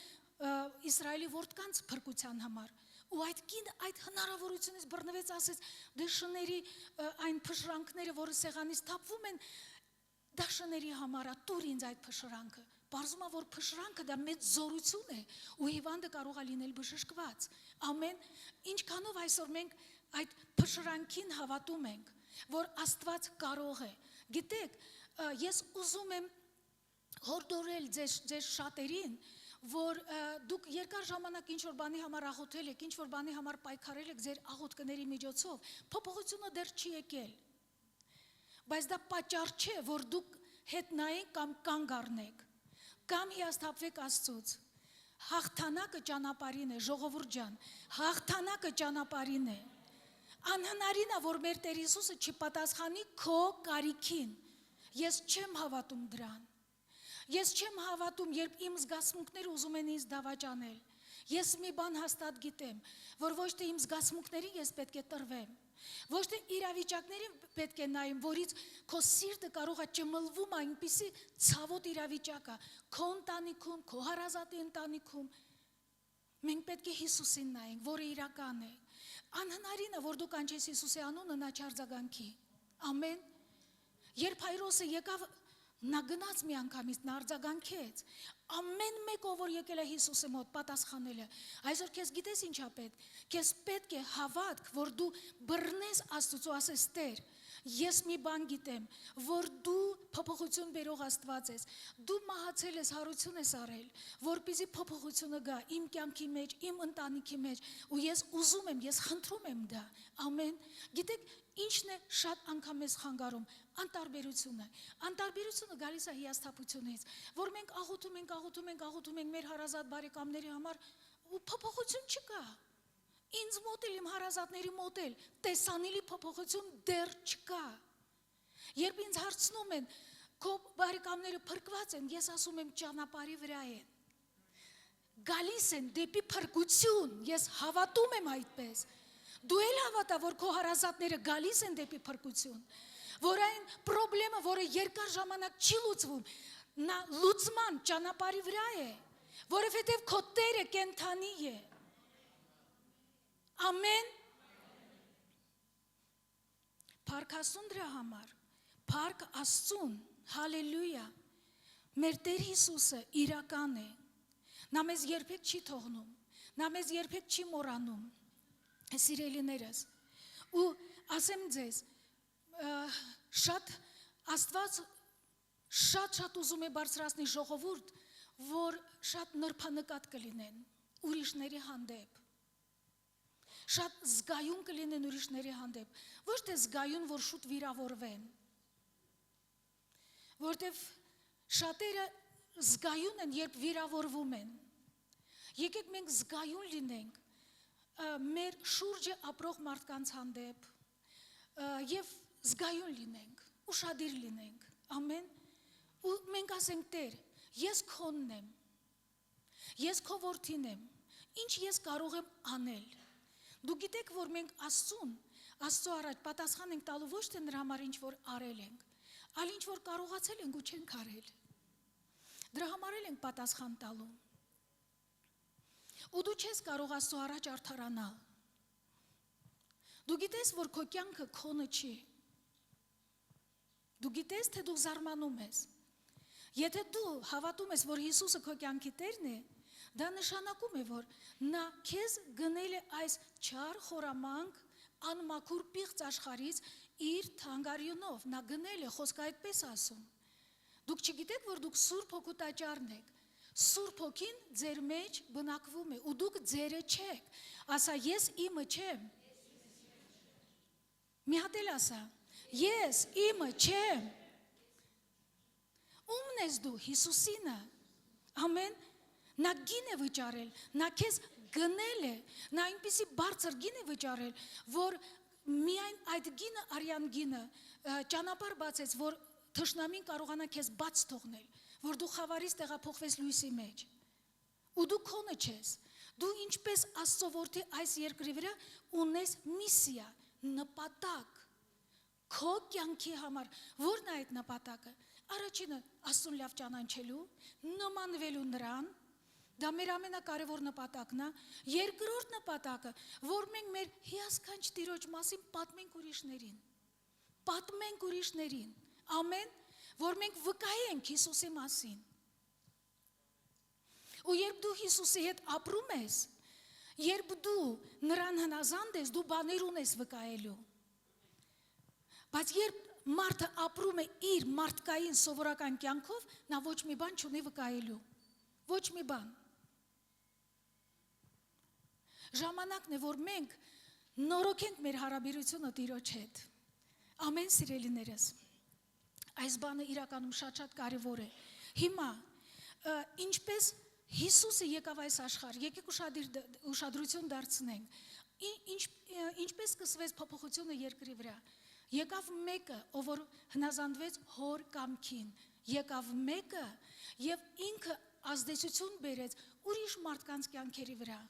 Speaker 1: Իսրայելի որդկանց փրկության համար։ Ու այդ կինը այդ հնարավորությունից բռնվեց, ասեց դե շների այն փշրանքները, որը սեղանից թափվում են, դա շների համար է, տուր ինձ այդ փշրանքը։ Պարզում է, որ փշրանքը դա մեծ զորություն է ու հիվանդը կարող է լինել բժշկված։ Ամեն, ինչքանով այսօր մենք այդ փշրանքին հավատում ենք, որ Աստված կարող է։ Գիտեք, ես ուզում եմ հորդորել ձեզ շատերին, որ դուք երկար ժամանակ ինչ-որ բանի համար աղոթել եք, ինչ-որ բանի համար պայքարել եք ձեր աղոթքների միջոցով, փոփոխությունը դեռ չի եկել։ Բայց դա պատճառ չէ, որ դուք հետ նայեք կամ կանգ առնեք, կամ հիասթափվեք Աստծուց։ Հաղթանակը ճանապարհին է, ժողովուրդ ջան, հաղթանակը ճանապարհին է։ Անհնարին է, որ մեր Տեր Հիսուսը չպատասխանի քո կարիքին։ Ես չեմ հավատում դրան։ Ես չեմ հավատում, երբ իմ զգացմունքները ուզում են ինձ դավաճանել։ Ես մի բան հաստատ գիտեմ, որ ոչ թե իմ զգացմունքներին ես պետք է տրվեմ, ոչ թե իրավիճակներին պետք է նայեմ, որից քո սիրտը կարող է ճմլվում այնպիսի ցավոտ իրավիճակ է, քո ընտանիքում, քո հարազատի ընտանիքում։ Մենք պետք է Հիսուսին նայենք, որը իրական է։ Անհնարին է, որ դու կանչես Հիսուսի անունը, նա չարձագանքի։ Ամեն։ Երբ Հայրոսը եկավ, նա գնաց մի անգամից, նա արձագանքեց։ Ամեն մեկ ով որ եկել է Հիսուսի մոտ պատասխանել է։ Այսօր քեզ գիտես ինչա պետք։ Քեզ պետք է հավատք, որ դու բռնես Աստծո, ասես Տեր, ես մի բան գիտեմ, որ դու փոփոխություն բերող Աստված ես։ Դու մահացել ես, հարություն ես արել, որպեսզի փոփոխությունը գա իմ կյանքի մեջ, իմ ընտանիքի մեջ, ու ես ուզում եմ, ես խնդրում եմ դա։ Ամեն։ Գիտեք, ինչն է շատ անգամ մեզ խանգարում, անտարբերությունը։ Անտարբերությունը գալիս է հիասթափությունից, որ մենք աղոթում ենք մեր հարազատ բարեկամների համար ու փոփոխություն չկա։ Ինձ մոտ էլ, իմ հարազատների մոտ էլ տեսանելի փոփոխություն դեռ չկա։ Երբ ինձ հարցնում են, քո բարեկամները փրկված են, ես ասում եմ ճանապարհի վրա են։ Գալիս են դեպի փրկություն, ես հավատում եմ այդպես։ Դու էլ հավատա, որ քո հարազատները գալիս են դեպի փրկություն, որ այն պրոբլեմը, որը երկար ժամանակ չի լուծվում, նա լուծման ճանապարհի վրա է, որովհետև քո Տերը կենդանի է։ Ամեն։ Փառք Աստծուն դրա համար, փառք Աստծուն, հալելույա։ Մեր Տեր Հիսուսը իրական է։ Նա մեզ երբեք չի թողնում, նա մեզ երբեք չի մոռանում։ Սիրելիներս, ու ասեմ ձեզ, շատ Աստված շատ ուզում է բարձրացնել ժողովուրդ, որ շատ նրբանկատ կլինեն ուրիշների հանդեպ, շատ զգայուն կլինեն ուրիշների հանդեպ, ոչ թե զգայուն, որ շուտ վիրավորվեն, որտև շատերը զգայուն են, երբ վիրավորվում են։ Եկեք մենք զգայուն լինենք մեր շուրջը ապրող մարդկանց հանդեպ և զգայուն լինենք, ուշադիր լինենք, ամեն, ու մենք ասենք Տեր, ես քոնն եմ, ես քո որդին եմ, ինչ ես կարող եմ անել։ Դու գիտեք, որ մենք Աստծո առաջ պատասխան ենք տալու ոչ թե նրա համար ինչ որ արել ենք, այլ ինչ որ կարողացել ենք ու չենք արել։ Դրա համար էլ ենք պատասխան տալու։ Ու դու չես կարող Աստծո առաջ արդարանալ։ Դու գիտես, որ քո կյանքը քոնը չի։ Դու գիտես, թե դու զարմանում ես։ Եթե դու հավատում ես, որ Հիսուսը քո կյանքի Տերն է, դա նշանակում է, որ նա քեզ գնել է այս չար, խորամանկ, անմաքուր պիղծ աշխարհից իր թանգարյունով, նա գնել է, խոսքը այդպես ասում։ Դուք չգիտեք, որ դուք Սուրբ Հոգու տաճարն եք։ Սուրբ Հոգին ձեր մեջ բնակվում է, ու դուք ձերը չեք։ Ասա, ես իմը չեմ։ Մի հատ էլ ասա, ես իմը չեմ։ Ումն ես դու, Հիսուսինը։ Ամեն։ Նա գին է վճարել, նա քեզ գնել է, նա այնպիսի բարձր գին է վճարել, որ միայն այդ գինը, արյան գինը, ճանապարհ բացեց, որ թշնամին կարողանա քեզ բաց թողնել, որ դու խավարից տեղափոխվես լույսի մեջ։ Ու դու քոնը չես։ Դու ինչպես Աստծո որդի այս երկրի վրա ունես միսիա, նպատակ քո կյանքի համար։ Ո՞րն է այդ նպատակը։ Առաջինը Աստծուն լավ ճանաչելու, նմանվելու նրան, դա մեր ամենակարևոր նպատակն է։ Երկրորդ նպատակը, որ մենք մեր հիասքանչ Տիրոջ մասին պատմենք ուրիշներին։ Պատմենք ուրիշներին։ Ամեն, որ մենք վկայենք Հիսուսի մասին։ Ու երբ դու Հիսուսի հետ ապրում ես, երբ դու նրան հնազանդ ես, դու բաներ ունես վկայելու։ Բայց երբ մարդը ապրում է իր մարդկային սովորական կյանքով, նա ոչ մի բան չունի վկայելու։ Ոչ մի բան։ Ժամանակն է, որ մենք նորոգենք մեր հարաբերությունը Տիրոջ հետ։ Ամեն սիրելիներս, այս բանը իրականում շատ կարևոր է։ Հիմա, ինչպես Հիսուսը եկավ այս աշխարհ, եկեք ուշադրություն դարձնենք, ինչպես սկսվեց փոփոխությունը երկրի վրա։ Եկավ մեկը, ով որ հնազանդվեց հոր կամքին, եկավ մեկը եւ ինքը ազդեցություն բերեց ուրիշ մարդկանց կյանքերի վրա։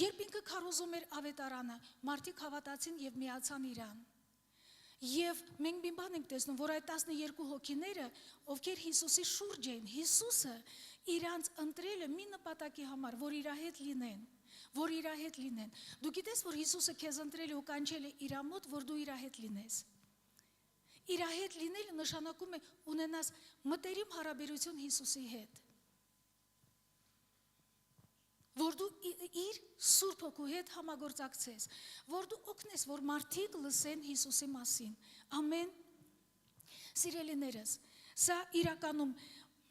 Speaker 1: Երբ ինքը քարոզում էր ավետարանը, մարդիկ հավատացին եւ միացան իրան։ Եվ մենք մի բան ենք տեսնում, որ այդ 12 հոգիները, ովքեր Հիսուսի շուրջ էին, Հիսուսը իրանց ընտրել է մի նպատակի համար, որ իր հետ լինեն, որ իր հետ լինեն։ Դու գիտես, որ Հիսուսը քեզ ընտրել է ու կանչել է իր մոտ, որ դու իր հետ լինես։ Իր հետ լինելը նշանակում է ունենաս մտերիմ հարաբերություն Հիսուսի հետ։ Որ դու իր Սուրբ Հոգու հետ համագործակցես, որ դու օգնես, որ մարդիկ լսեն Հիսուսի մասին։ Ամեն։ Սիրելիներս, սա իրականում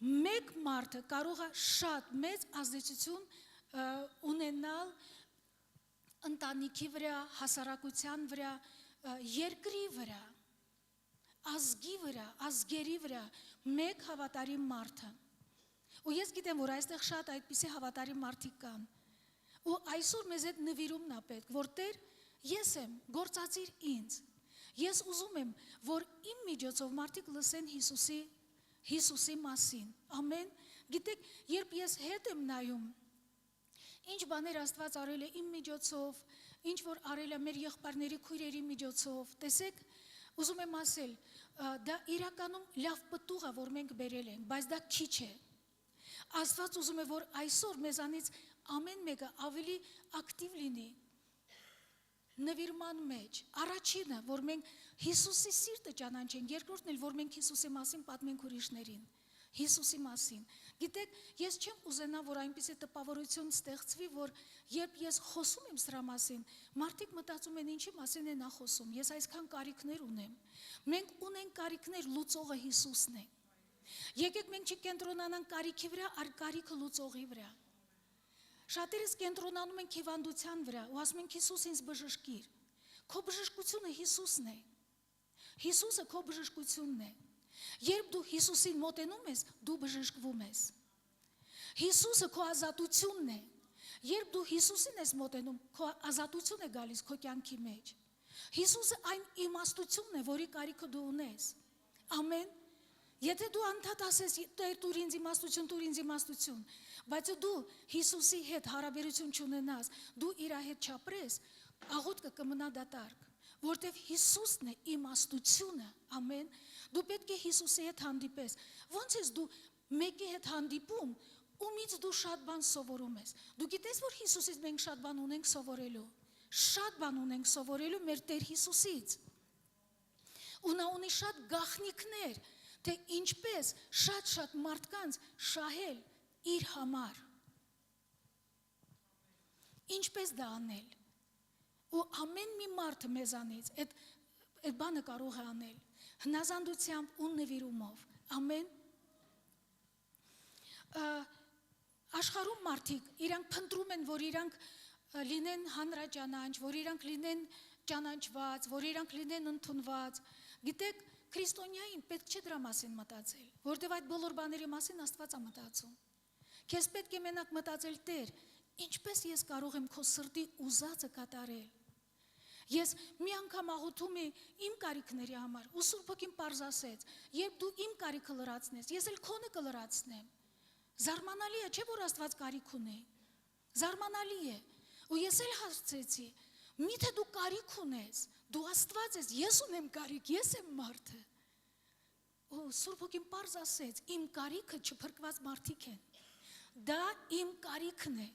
Speaker 1: մեկ մարդը կարող է շատ մեծ ազդեցություն ունենալ ընտանիքի վրա, հասարակության վրա, երկրի վրա, ազգի վրա, ազգերի վրա, մեկ հավատարիմ մարդը։ Ու ես գիտեմ, որ այստեղ շատ այդպիսի հավատարիմ մարդիկ կան։ Ու այսօր մեզ այդ նվիրումն է պետք, որ Տեր, ես եմ, գործածիր ինձ։ Ես ուզում եմ, որ իմ միջոցով մարդիկ լսեն Հիսուսի մասին։ Ամեն։ Գիտեք, երբ ես հետ եմ նայում, ինչ բաներ Աստված արել է իմ միջոցով, ինչ որ արել է մեր եղբայրների, քույրերի միջոցով, տեսեք, ուզում եմ ասել, դա իրականում լավ պտուղ է, որ մենք բերել ենք, բայց դա քիչ է։ Աստված ուզում է, որ այսօր մեզանից ամեն մեկը ավելի ակտիվ լինի նվիրման մեջ։ Առաջինը, որ մենք Հիսուսի սիրտը ճանաչենք, երկրորդն էլ, որ մենք Հիսուսի մասին պատմենք ուրիշներին, Հիսուսի մասին։ Գիտեք, ես չեմ ուզենա, որ այնպիսի տպավորություն ստեղծվի, որ երբ ես խոսում եմ սրա մասին, մարդիկ մտածում են ինչի մասին է նա խոսում։ Ես այսքան կարիքներ ունեմ։ Մենք ունենք կարիքներ, լուծողը Հիսուսն է։ Եկեք մենք չկենտրոնանանք կարիքի վրա, այլ կարիքը լուծողի վրա։ Շատերս կենտրոնանում ենք հիվանդության վրա ու ասում ենք Հիսուս ինձ բժշկիր։ Քո բժշկությունը Հիսուսն է։ Հիսուսը քո բժշկությունն է։ Երբ դու Հիսուսին մոտենում ես, դու բժշկվում ես։ Հիսուսը քո ազատությունն է։ Երբ դու Հիսուսին ես մոտենում, քո ազատություն է գալիս քո կյանքի մեջ։ Հիսուսը այն իմաստությունն է, որի կարիքը դու ունես։ Ամեն։ Եթե դու անդադ ասես Տեր տուր ինձ իմաստություն, տուր ինձ իմաստություն, բայց դու Հիսուսի հետ հարաբերություն չունենաս, դու իր հետ չապրես, աղոթքը կմնա դատարկ, որտեվ Հիսուսն է իմաստությունը, ամեն, դու պետք է Հիսուսի հետ հանդիպես։ Ոնց ես դու մեկի հետ հանդիպում, ումից դու շատ բան սովորում ես։ Դու գիտես, որ Հիսուսից մենք շատ բան ունենք սովորելու։ Շատ բան ունենք սովորելու մեր Տեր Հիսուսից։ Ու նա ունի շատ գաղտնիքներ, թե ինչպես շատ մարդկանց շահել իր համար։ Ինչպես դա անել։ Ու ամեն մի մարդը մեզանից այդ բանը կարող է անել հնազանդությամբ ու նվիրումով։ Ամեն։ Աշխարհում մարդիկ իրանք փնտրում են, որ իրանք լինեն հանրաճանաչ, որ իրանք լինեն ճանաչված, որ իրանք լինեն ընդունված։ Գիտեք, քրիստոնյային պետք չէ դրա մասին մտածել, որտեղ այդ բոլոր բաների մասին Աստված է մտածում։ Քեզ պետք է մենակ մտածել Տեր, ինչպես ես կարող եմ քո սրտի ուզածը կատարել։ Ես մի անգամ աղոթում եմ իմ կարիքների համար, ու Սուրբ Հոգին պարզ ասեց, երբ դու իմ կարիքը լրացնես, ես էլ քոնը կլրացնեմ։ Զարմանալի է, չէ՞ որ Աստված կարիք ունի։ Զարմանալի է։ Ու ես էլ հարցրեցի, միթե դու կարիք ունես, դու Աստված ես, ես ունեմ կարիք, ես եմ մարդը։ Ու Սուրբ Հոգին պարզ ասեց, իմ կարիքը չփրկված մարդիկ են։ Դա իմ կարիքն է։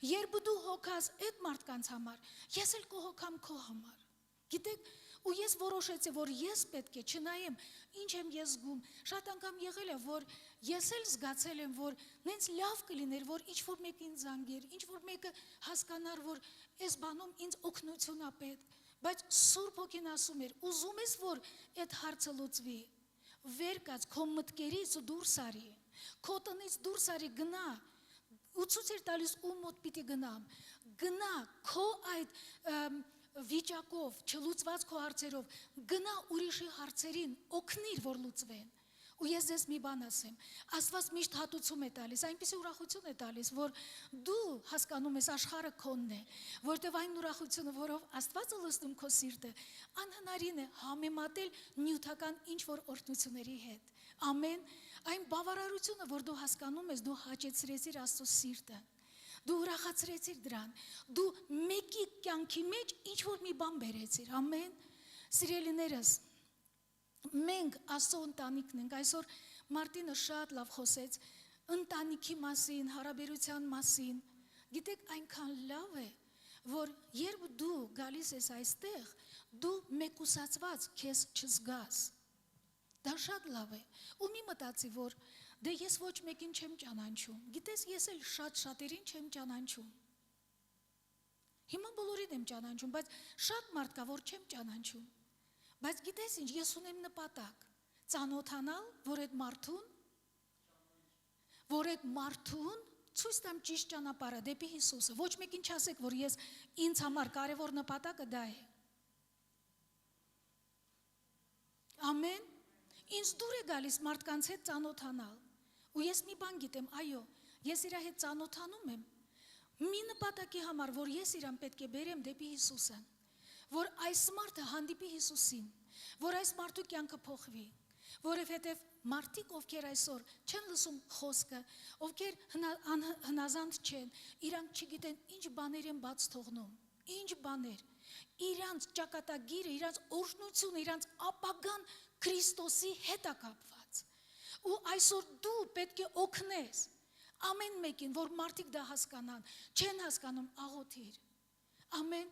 Speaker 1: Երբ դու հոգաս այդ մարդկանց համար, ես էլ կհոգամ քո համար։ Գիտեք, ու ես որոշեցի, որ ես պետք է չնայեմ, ինչ եմ ես զգում։ Շատ անգամ եղել է, որ ես էլ զգացել եմ, որ նենց լավ կլիներ, որ ինչ-որ մեկը ինձ զանգեր, ինչ-որ մեկը հասկանար, որ այս բանում ինձ օգնություն է պետք։ Բայց Սուրբ Հոգին ասում էր, ուզում ես, որ այդ հարցը լուծվի, վեր կաց քո մտքերից դուրս արի, քո տնից դուրս արի, գնա, ու ցույց էր տալիս ում մոտ պիտի գնամ, գնա քո այդ վիճակով, չլուծված քո հարցերով, գնա ուրիշի հարցերին, օգնիր, որ լուծվեն։ Ու ես ձեզ մի բան ասեմ, Աստված միշտ հատուցում է տալիս, այնպիսի ուրախություն է տալիս, որ դու հասկանում ես աշխարհը քոնն է, որտեղ այն ուրախությունը, որով Աստվածը լցնում քո սիրտը, անհնարին է համեմատել նյութական ինչ-որ օրհնությունների հետ։ Ամեն, այն բավարարությունը, որ դու հասկանում ես, դու հաճեցրեցիր Աստծո սիրտը, դու ուրախացրեցիր դրան, դու մեկի կյանքի մեջ ինչ-որ մի բան բերեցիր, ամեն, սիրելիներս, մենք Աստծո ընտանիքն ենք, այսօր Մարտինը շատ լավ խոսեց ընտանիքի մասին, հարաբերության մասին, գիտեք այնքան լավ է, որ երբ դու գալիս ես այստեղ, դու մեկուսացված քեզ չզգաս, դա շատ լավ է, ու մի մտածի, որ դե ես ոչ մեկին չեմ ճանաչում, գիտես ես էլ շատերին չեմ ճանաչում, հիմա բոլորին եմ ճանաչում, բայց շատ մարդ կա, որ չեմ ճանաչում, բայց գիտես ինչ, ես ունեմ նպատակ, ծանոթանալ, որ այդ մարդուն ցույց տամ ճիշտ ճանապարհը դեպի Հիսուսը, ոչ մեկին չասեք, որ ես ինձ համար կարևոր նպատակը դա է։ Ամեն, ինձ դուր է գալիս մարդկանց հետ ծանոթանալ, ու ես մի բան գիտեմ, այո, ես իր հետ ծանոթանում եմ, մի նպատակի համար, որ ես իրան պետք է բերեմ դեպի Հիսուսը, որ այս մարդը հանդիպի Հիսուսին, որ այս մարդու կյանքը փոխվի, որովհետև մարդիկ, ովքեր այսօր չեն լսում խոսքը, ովքեր հնազանդ չեն, իրանք չգիտեն ինչ բաներ են բաց թողնում, ինչ բաներ, իրանց ճակատագիրը, իրանց օրհնությունը, իրանց ապագան Քրիստոսի հետ է կապված, ու այսօր դու պետք է օգնես ամեն մեկին, որ մարդիկ դա հասկանան, չեն հասկանում, աղոթիր, ամեն,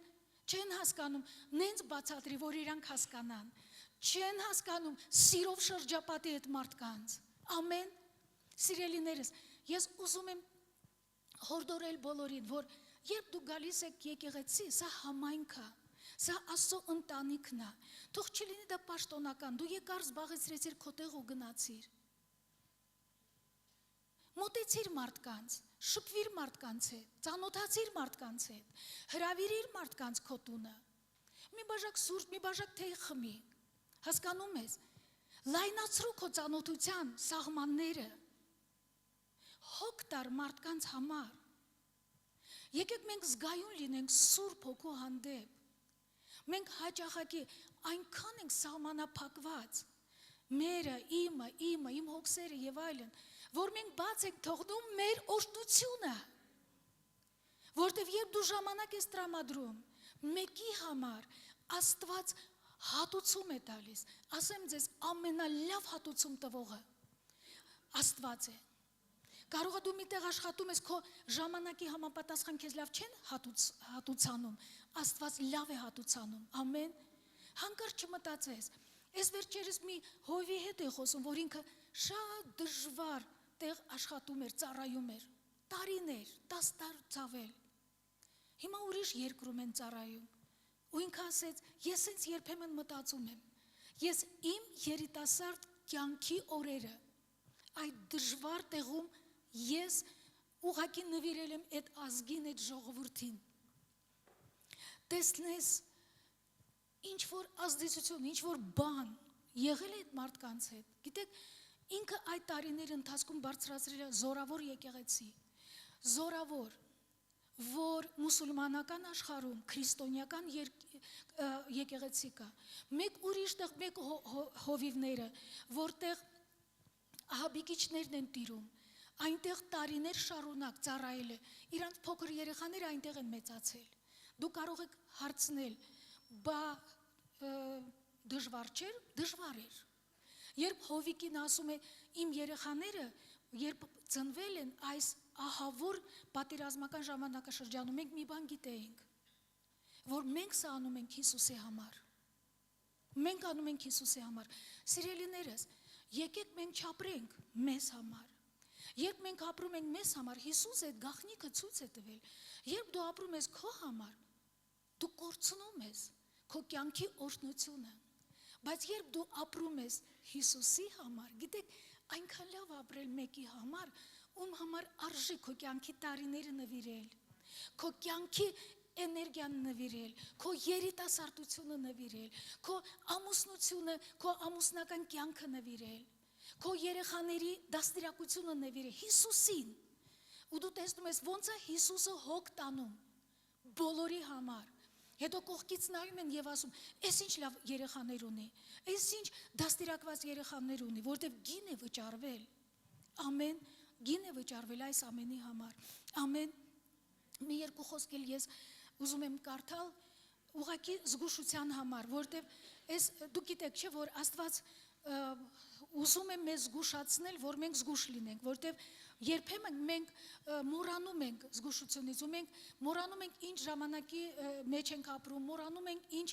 Speaker 1: չեն հասկանում, նենց բացատրի, որ իրանք հասկանան, չեն հասկանում, սիրով շրջապատի այդ մարդկանց, ամեն, սիրելիներս, ես ուզում եմ հորդորել բոլորին, որ երբ դու գալիս եք եկեղեցի, սա համայնք է, սա Աստծո ընտանիքն է, թող չլինի դա պաշտոնական, դու եկար զբաղեցրեցիր քո տեղ ու գնացիր, մոտեցիր մարդկանց, շփվիր մարդկանց հետ, ծանոթացիր մարդկանց հետ, հրավիրիր մարդկանց քո տունը, մի բաժակ սուրճ, մի բաժակ թեյ խմի, հասկանում ես, լայնացրու քո ծանոթության սահմանները, հոգ տար մարդկանց համար, եկեք մենք զգայուն լինենք Սուրբ Հոգու հանդեպ, մենք հաճախակի այնքան ենք սահմանափակված, մերը, իմը, իմ հոգսերը և այլն, որ մենք բաց ենք թողնում մեր օրհնությունը, որտև երբ դու ժամանակ ես տրամադրում, մեկի համար Աստված հատուցում է տալիս, ասեմ ձեզ ամենալավ հատուցում տվողը, Աստված է։ Կարող է դու միտեղ աշխատում ես, քո ժամանակի համապատասխան քեզ լավ չեն հատուցանում, Աստված լավ է հատուցանում, ամեն։ Հանկարծ չմտածես, այս վերջերս մի հովի հետ է խոսում, որ ինքը շատ դժվար տեղ աշխատում էր, ծառայում էր, տարիներ, 10 տար ցավել։ Հիմա ուրիշ երկրում են ծառայում, ու ինքը ասեց, ես ինձ երբեմն մտածում եմ, ես իմ երիտասարդ կյանքի օրերը այդ դժվար տեղում ես ուղղակի նվիրել եմ այդ ազգին, այդ ժողովրդին։ Տեսնես ինչ որ ազդեցություն, ինչ որ բան եղել է այդ մարդկանց հետ։ Գիտեք, ինքը այդ տարիների ընթացքում բարձրացրել է զորավոր եկեղեցի, զորավոր, որ մուսուլմանական աշխարհում քրիստոնեական եկեղեցի կա։ Մեկ ուրիշ տեղ, մեկ հովիվները, որտեղ ահաբիկիչներն են տիրում, այնտեղ տարիներ շարունակ ծառայել է, իրանց փոքր երեխաները այնտեղ են մեծացել։ Դու կարող եք հարցնել, բա դժվար չէր, դժվար էր։ Երբ Հովիկին ասում է, իմ երեխաները, երբ ծնվել են այս ահավոր պատերազմական ժամանակաշրջանում, մենք մի բան գիտեինք, որ մենք սա անում ենք Հիսուսի համար։ Մենք անում ենք Հիսուսի համար։ Սիրելիներս, եկեք մենք չապրենք մեզ համար։ Երբ մենք ապրում ենք մեզ համար, Հիսուս այդ գաղտնիքը ցույց է տվել։ Երբ դու ապրում ես քո համար, դու կորցնում ես քո կյանքի օրհնությունը։ Բայց երբ դու ապրում ես Հիսուսի համար, գիտեք, այնքան լավ ապրել մեկի համար, ում համար արժի քո կյանքի տարիները նվիրել, քո կյանքի էներգիան նվիրել, քո երիտասարդությունը նվիրել, քո ամուսնությունը, քո ամուսնական կյանքը նվիրել, քո երեխաների դաստիարակությունը նվիրել Հիսուսին։ Ու դու տեսնում ես ոնց է Հիսուսը հոգ տանում բոլորի համար։ Հետո կողքից նայում են եւ ասում, «Էս ինչ լավ երեխաներ ունի, էս ինչ դաստիարակված երեխաներ ունի, որտեվ գին է վճարվել»։ Ամեն, գին է վճարվել այս ամենի համար։ Ամեն։ Մի երկու խոսք էլ ես ուզում եմ կարդալ ուղղակի զգուշության համար, որտեվ այս դուք գիտեք, չէ, որ Աստված ուզում է մեզ զգուշացնել, որ մենք զգուշ լինենք, որտեվ երբեմն մենք մոռանում ենք զգուշությունից, ու մենք մոռանում ենք ինչ ժամանակի մեջ ենք ապրում, մոռանում ենք ինչ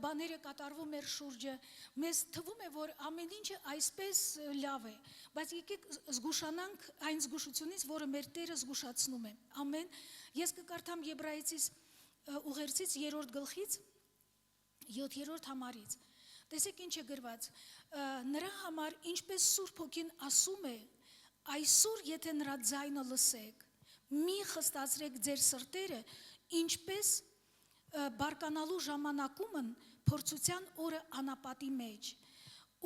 Speaker 1: բաներ է կատարվում մեր շուրջը, մեզ թվում է, որ ամեն ինչը այսպես լավ է, բայց եկեք զգուշանանք այն զգուշությունից, որը մեր Տերը զգուշացնում է։ Ամեն։ Ես կկարդամ Եբրայեցիս ուղերձից 3-րդ գլխից 7-րդ համարից։ Տեսեք ինչ է գրված. նրա համար ինչպես Սուրբ Հոգին ասում է, այսօր եթե նրա ձայնը լսեք, մի խստացրեք ձեր սրտերը, ինչպես բարկանալու ժամանակումն փորձության օրը անապատի մեջ,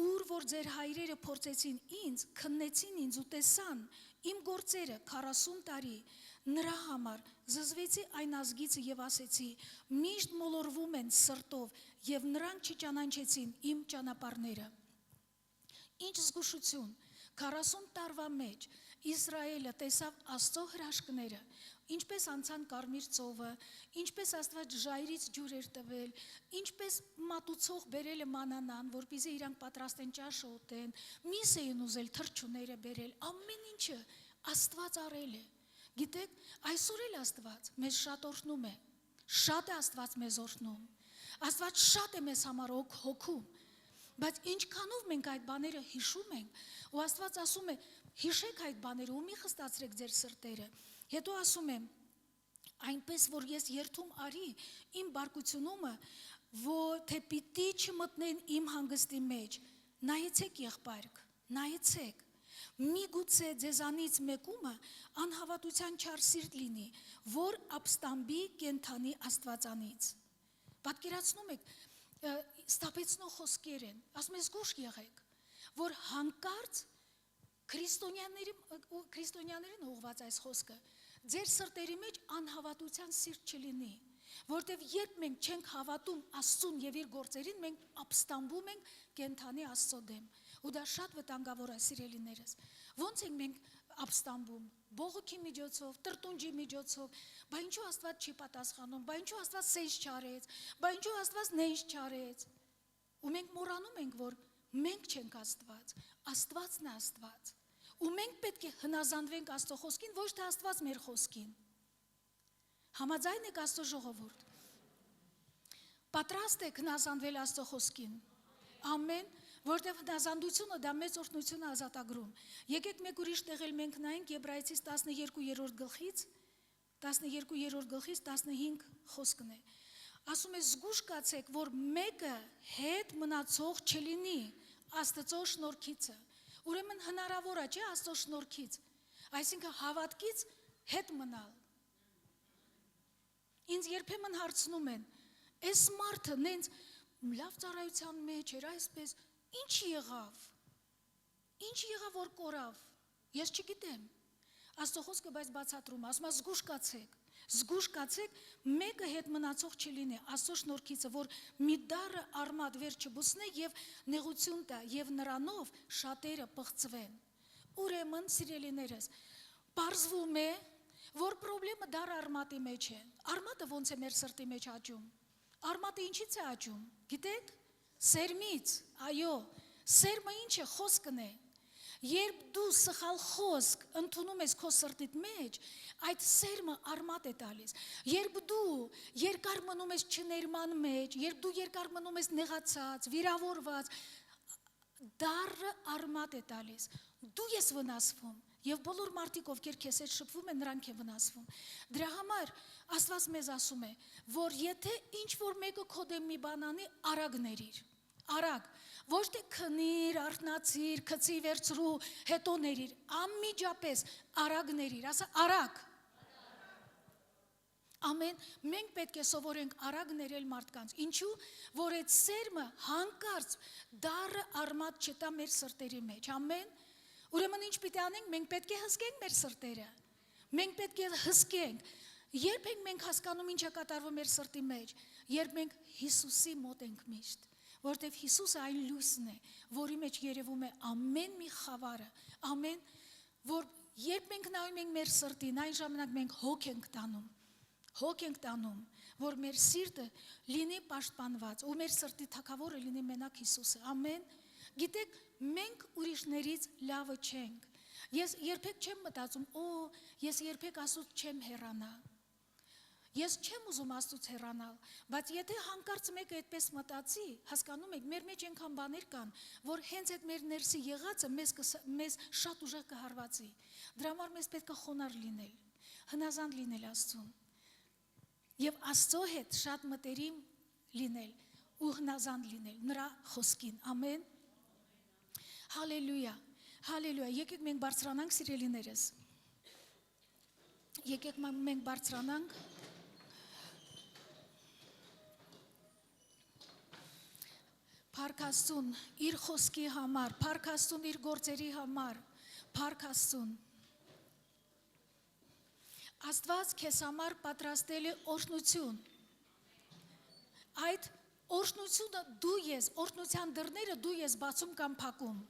Speaker 1: ուր որ ձեր հայրերը փորձեցին ինձ, քննեցին ինձ ու տեսան իմ գործերը 40 տարի, նրա համար զզվեցի այն ազգից եւ ասեցի, միշտ մոլորվում են սրտով եւ նրանք չճանաչեցին իմ ճանապարհները։ Ինչ զգուշություն, 40 տարվա մեջ Իսրայելը տեսավ Աստծո հրաշքները, ինչպես անցան Կարմիր ծովը, ինչպես Աստված ժայռից ջուր էր տվել, ինչպես մատուցող բերել է մանանան, որպեսզի իրանք պատրաստեն ճաշը ուտեն, միս էին ուզել թռչուները բերել, ամեն ինչը Աստված արել է։ Գիտեք, այսօր էլ Աստված մեզ շատ օրհնում է, շատ է Աստված մեզ օրհնում, Աստված շատ է մեզ համար հոգում, բայց ինչքանով մենք այդ բաները հիշում ենք, ու Աստված ասում է, հիշեք այդ բաները ու մի խստացրեք ձեր սրտերը։ Հետո ասում է, այնպես որ ես երթում արի իմ բարկությունումը, որ թե պիտի չմտնեն իմ հանգստի մեջ, նայեցեք եղբայրք, նայեցեք, միգուցե ձեզանից մեկումը անհավատության չար սիրտ լինի, որ ապստամբի կենթանի Աստվածանից։ Պատկերացնում եք, ստապեցնող խոսքեր են, ասում ես զգուշ եղեք, որ հանկարծ քրիստոնյաներին ուղղված այս խոսքը, ձեր սրտերի մեջ անհավատության սիրտ չլինի, որտև երբ մենք չենք հավատում Աստծուն եւ իր գործերին, մենք ապստամբում ենք կենթանի Աստծո դեմ, ու դա շատ վտանգավոր է, սիրելիներս։ Ոնց ենք մենք ապստամբում, բողոքի միջոցով, տրտունջի միջոցով, բա ինչու Աստված չի պատասխանում, բա ինչու Աստված սենց չարեց, բա ինչու Աստված նենց չարեց։ Ու մենք մոռանում ենք, որ մենք չենք Աստված, Աստվածն է Աստված։ Ու մենք պետք է հնազանդվենք Աստծո խոսքին, ոչ թե Աստված մեր խոսքին։ Համաձայն եք Աստծո ժողովուրդ։ Պատրաստ եք հնազանդվել Աստծո խոսքին։ Ամեն, որտեղ հնազանդությունը դա մեծ օրհնություն է ազատագրում։ Եկեք մեկ ուրիշ տեղել մենք նայենք Եբրայեցիս 12-րդ գլխից 15 խոսքն է։ Ասում է զգուշ կացեք, որ մեկը հետ մնացող չլինի Աստծո շնորհքիցը։ Ուրեմն հնարավոր է, չէ՞, Աստծո շնորհքից։ Այսինքն հավատքից հետ մնալ։ Ինձ երբեմն հարցնում են, այս մարդը նենց լավ ծառայության մեջ էր, այսպես, ինչ եղավ, որ կորավ, ես չգիտեմ, Աստծո խոսքը բայց բացատրում, ասում է զգուշ կացեք, մեկը հետ մնացող չլինի, Աստծո շնորհքիցը, որ մի դառը արմատ վեր չբուսնե եւ նեղություն տա եւ նրանով շատերը պղծվեն։ Ուրեմն, սիրելիներս, պարզվում է, որ խնդրեմը դառը արմատի մեջ է։ Արմատը ոնց է մեր սրտի մեջ աճում։ Արմատը ինչից է աճում։ Գիտեք, սերմից, այո, սերմը ինչ է, խոսքն է։ Երբ դու սխալ խոսք ընդունում ես քո սրտիդ մեջ, այդ սերմը արմատ է տալիս։ Երբ դու երկար մնում ես չներման մեջ, երբ դու երկար մնում ես նեղացած, վիրավորված, դառը արմատ է տալիս։ Դու ես վնասվում, եւ բոլոր մարդիկ, ովքեր քեզ հետ շփվում են, նրանք են վնասվում։ Դրա համար Աստված մեզ ասում է, որ եթե ինչ որ մեկը քո դեմ մի բան անի, արագ ներիր։ Արագ, ոչ թե քնիր, արթնացիր, քցի վերցրու, հետո ներիր, անմիջապես արագ ներիր, ասա արագ։ Ամեն, մենք պետք է սովորենք արագ ներել մարդկանց։ Ինչու, որ այդ սերմը հանկարծ դառը արմատ չտա մեր սրտերի մեջ։ Ամեն։ Ուրեմն ինչ պիտի անենք, մենք պետք է հսկենք մեր սրտերը։ Մենք պետք է հսկենք։ Երբ ենք մենք հասկանում ինչ է կատարվում մեր սրտի մեջ, երբ մենք Հիսուսի մոտ ենք միշտ, որտեղ Հիսուսը այն լույսն է, որի մեջ երևում է ամեն մի խավարը, ամեն, որ երբ մենք նայում ենք մեր սրտին, այն ժամանակ մենք հոգ ենք տանում, որ մեր սիրտը լինի պաշտպանված, ու մեր սրտի թագավորը լինի մենակ Հիսուսը, ամեն։ Գիտեք, մենք ուրիշներից լավը չենք։ Ես երբեք չեմ մտածում, ես երբեք Աստծուց չեմ հեռանա։ Ես չեմ ուզում Աստծուց հեռանալ, բայց եթե հանկարծ մեկը այդպես մտածի, հասկանում եք, մեր մեջ այնքան բաներ կան, որ հենց այդ մեր ներսի եղածը մեզ շատ ուժեղ կհարվածի։ Դրա համար մեզ պետք է խոնարհ լինել, հնազանդ լինել Աստծուն։ Եվ Աստծո հետ շատ մտերիմ լինել ու հնազանդ լինել նրա խոսքին։ Ամեն։ Հալելույա, հալելույա, եկեք մենք բարձրանանք, սիրելիներս, եկեք մենք բարձրանանք, փառք Աստծուն իր խոսքի համար, փառք Աստծուն իր գործերի համար, փառք Աստծուն։ Աստված քեզ համար պատրաստել է օրհնություն։ Այդ օրհնությունը դու ես, օրհնության դռները դու ես բացում կամ փակում։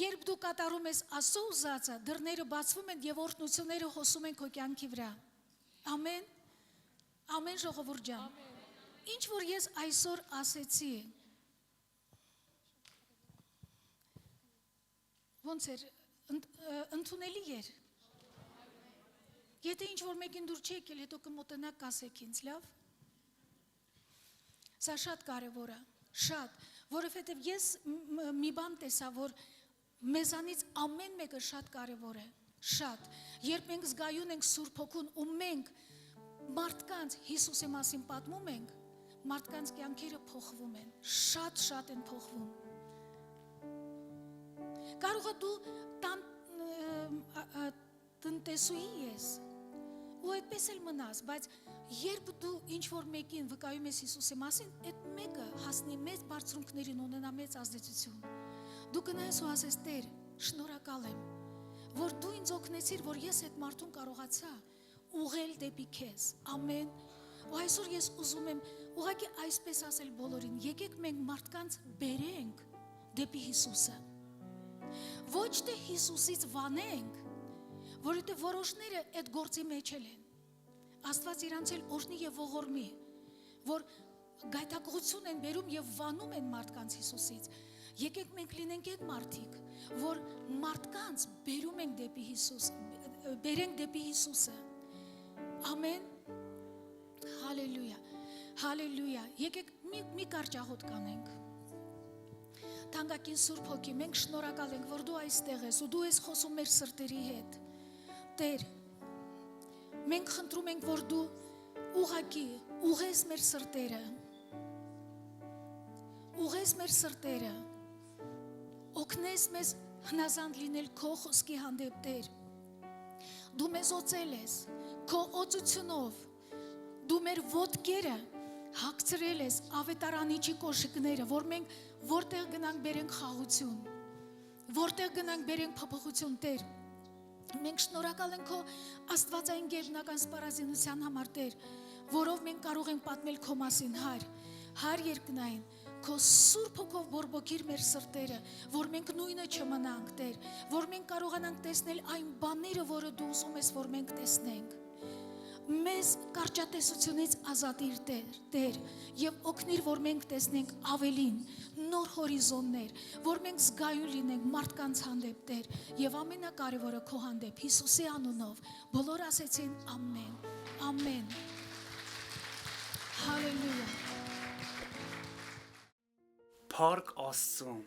Speaker 1: Երբ դու կատարում ես Աստծո ուզածը, դռները բացվում են եւ օրհնությունները հոսում են քո կյանքի վրա։ Ամեն։ Ամեն ժողովուրդ ջան։ Ինչ որ ես այսօր ասեցի, ոնց էր, ընդունելի էր։ Եթե ինչ որ մեկին դուր չի եկել, հետո կմոտենաք կասեք ինձ, լավ։ Սա շատ կարևոր է, շատ, որովհետև ես մի բան տեսա, որ մեզանից ամեն մեկը շատ կարևոր է, շատ։ Երբ մենք զգայուն ենք Սուրբ Հոգուն ու մենք մարդկանց Հիսուսի մասին պատմում ենք, մարդկանց կյանքերը փոխվում են, շատ են փոխվում։ Կարող է դու տնտեսուհի ես, ու այդպես էլ մնաս, բայց երբ դու ինչ-որ մեկին վկայում ես Հիսուսի մասին, այդ մեկը հասնի մեծ բարձրունքներին, ունենա մեծ ազդեցություն։ Դու կնայես ու ասես, Տեր, շնորհակալ եմ, որ դու ինձ օգնեցիր, որ ես այդ մարդուն կարողացա ուղղել դեպի քեզ, ամեն։ Ու այսօր ես ուզում եմ ուղղակի այսպես ասել բոլորին, եկեք մենք մարդկանց բերենք դեպի Հիսուսը։ Ոչ թե Հիսուսից վանենք, որովհետև որոշները այդ գործի մեջ են։ Աստված իրանց էլ օրհնի եւ ողորմի, որ գայթակղություն են բերում եւ վանում են մարդկանց Հիսուսից։ Եկեք մենք լինենք այդ մարդիկ, որ մարդկանց բերում ենք դեպի Հիսուս, բերենք դեպի Հիսուսը։ Ամեն։ Հալելույա։ Հալելույա։ Եկեք մի կարճ աղոթք կանենք։ Թանկագին Սուրբ Հոգի, մենք շնորհակալ ենք, որ դու այստեղ ես ու դու ես խոսում մեր սրտերի հետ։ Տեր, մենք խնդրում ենք, որ դու ուղղակի ուղես մեր սրտերը։ Ուղես մեր սրտերը։ Օգնես մեզ հնազանդ լինել քո խոսքի հանդեպ, Տեր։ Դու մեզ օծել ես քո օծությունով։ Դու մեր ոտքերը հագցրել ես ավետարանիչի կոշիկները, որ մենք որտեղ գնանք բերենք խաղություն, որտեղ գնանք բերենք փոփոխություն, Տեր։ Մենք շնորհակալ ենք քո աստվածային գերբնական սպառազինության համար, Տեր, որով մենք կարող ենք պատմել քո մասին, Հայր երկնային, քո Սուրբ Հոգով բորբոքիր մեր սրտերը, որ մենք նույնը չմնանք, Տեր, որ մենք կարողանանք տեսնել այն բաները, որը դու ուզում ես, որ մենք տեսնենք։ Մեզ կարճատեսությունից ազատիր, Տեր, եւ օգնիր, որ մենք տեսնենք ավելին, նոր հորիզոններ, որ մենք զգայուն լինենք մարդկանց հանդեպ, Տեր, եւ ամենակարևորը քո հանդեպ, Հիսուսի անունով, բոլոր ասեցին ամեն, ամեն։ Հալելույա։
Speaker 2: Փառք Աստծուն,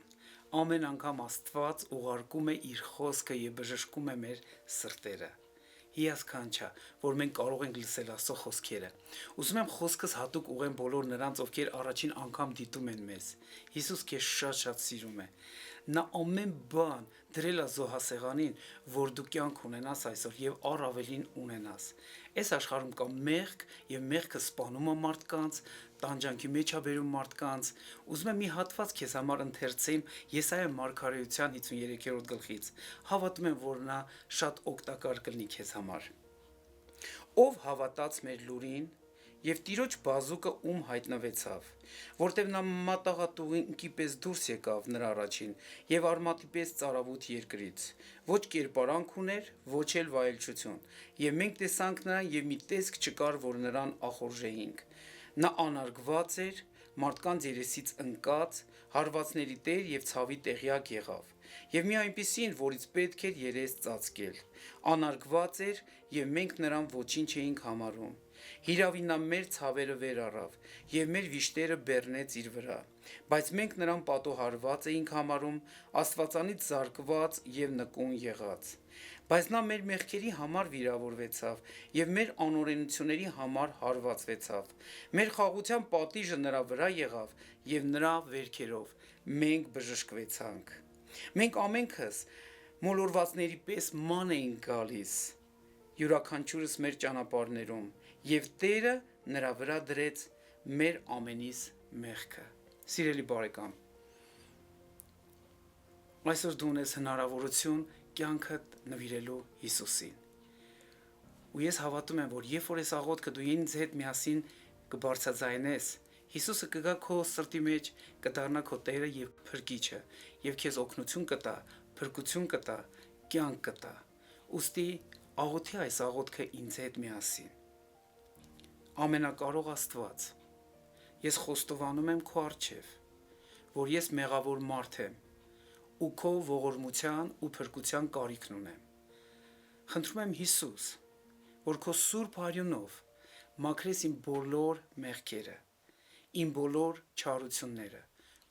Speaker 2: ամեն անգամ Աստված ուղարկում է իր խոսքը եւ բժշկում է մեր սրտերը։ Հիասքանչա, որ մենք կարող ենք լսել Աստծո խոսքերը։ Ուզում եմ խոսքս հատուկ ուղղեմ բոլոր նրանց, ովքեր առաջին անգամ դիտում են մեզ։ Հիսուս քեզ շատ սիրում է։ Նա ամեն բան դրել է զոհասեղանին, որ դու կյանք ունենաս այսօր եւ առավելին ունենաս։ Այս աշխարհում կա մեղք եւ մեղքը սպանում է մարդկանց, տանջանքի մեջ է բերում մարդկանց։ Ուզում եմ մի հատված քեզ համար ընթերցեմ Եսայիա մարգարեության 53-րդ գլխից։ Հավատում եմ, որ նա շատ օգտակար կլինի քեզ համար։ Ով հավատաց մեր լուրին եւ Տիրոջ բազուկը ում հայտնվեցավ, որտեւ նա մատաղատուղինքի պես դուրս եկավ նրա առաջին եւ արմատի պես ծարավուտ երկրից, ոչ կերպարանք ուներ, ոչ էլ վայելչություն, եւ մենք տեսանք նրան եւ մի տեսք չկար, որ նրան ախորժեինք։ Նա անարգված էր, մարդկանց երեսից ընկած, հարվածների տեր եւ ցավի տեղյակ եղավ, եւ մի այնպիսին, որից պետք էր երես ծածկել, անարգված էր եւ մենք նրան ոչինչ էինք համարում։ Հիրավին նա մեր ցավերը վեր առավ եւ մեր վիշտերը բեռնեց իր վրա, բայց մենք նրան պատոհարված էինք համարում, աստվածանից զարկված եւ նկուն եղած։ Բայց նա մեր մեղքերի համար վիրավորվեցավ եւ մեր անօրենությունների համար հարվածվեցավ։ Մեր խաղաղության պատիժը նրա վրա եղավ եւ նրա վերքերով մենք բժշկվեցանք։ Մենք ամենքս մոլորվածների պես ման էինք գալիս, յուրաքանչյուրս մեր ճանապարհներում, եւ Տերը նրա վրա դրեց մեր ամենիս մեղքը։ Սիրելի բարեկամ, այսօր դու ունես հնարավորություն կյանքդ նվիրելու Հիսուսին։ Ու ես հավատում եմ, որ երբ որ այս աղոթքը դու ինձ հետ միասին կբարձրացնես, Հիսուսը կգա քո սրտի մեջ, կդառնա քո Տերը եւ Փրկիչը, եւ քեզ օգնություն կտա, փրկություն կտա, կյանք կտա։ Ուստի աղոթի այս աղոթքը ինձ հետ միասին։ Ամենակարող Աստված, ես խոստովանում եմ քո առջև, որ ես մեղավոր մարդ եմ ու քո ողորմության ու փրկության կարիքն ունեմ։ Խնդրում եմ Հիսուս, որ քո սուրբ արյունով մաքրես իմ բոլոր մեղքերը, իմ բոլոր չարությունները,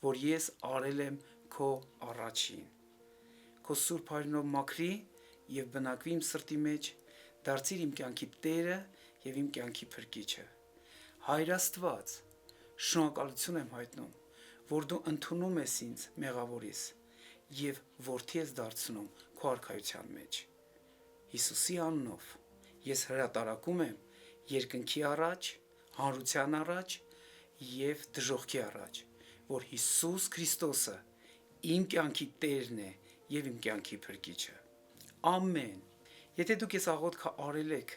Speaker 2: որ ես արել եմ քո առաջին։ Քո սուրբ արյունով մաքրի եւ բնակվի իմ սրտի մեջ, դարձիր իմ կյանքի Տերը եւ իմ կյանքի Փրկիչը։ Հայր Աստված, շնորհակալություն եմ հայտնում, որ դու ընդունում ես ինձ մեղավորիս եւ որդի ես դարձնում քո արքայության մեջ։ Հիսուսի անունով ես հրատարակում եմ երկնքի առաջ, հանրության առաջ եւ դժոխքի առաջ, որ Հիսուս Քրիստոսը իմ կյանքի Տերն է եւ իմ կյանքի Փրկիչը։ Ամեն։ Եթե դուք այս աղոթքը արել եք,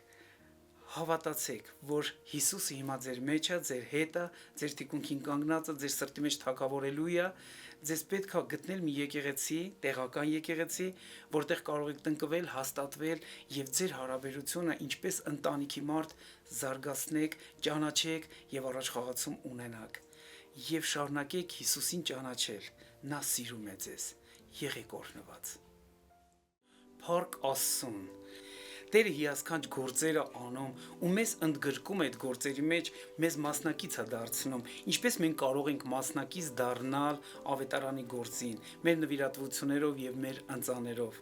Speaker 2: հավատացեք, որ Հիսուսը հիմա ձեր մեջ է, ձեր հետ է, ձեր թիկունքին կանգնած է, ձեր սրտի մեջ թագավորելու է, ձեզ պետք է գտնել մի եկեղեցի, տեղական եկեղեցի, որտեղ կարող եք տնկվել, հաստատվել եւ ձեր հարաբերությունը ինչպես ընտանիքի մարդ զարգացնեք, ճանաչեք եւ առաջխաղացում ունենաք եւ շարունակեք Հիսուսին ճանաչել, նա սիրում է ձեզ։ Եղեք օրհնված։ Փառք Աստծուն։ Տերը հիասքանչ գործերը անում ու մեզ ընդգրկում այդ գործերի մեջ, մեզ մասնակից է դարձնում, ինչպես մենք կարող ենք մասնակից դառնալ ավետարանի գործին, մեր նվիրատվություններով եւ մեր ընծաներով։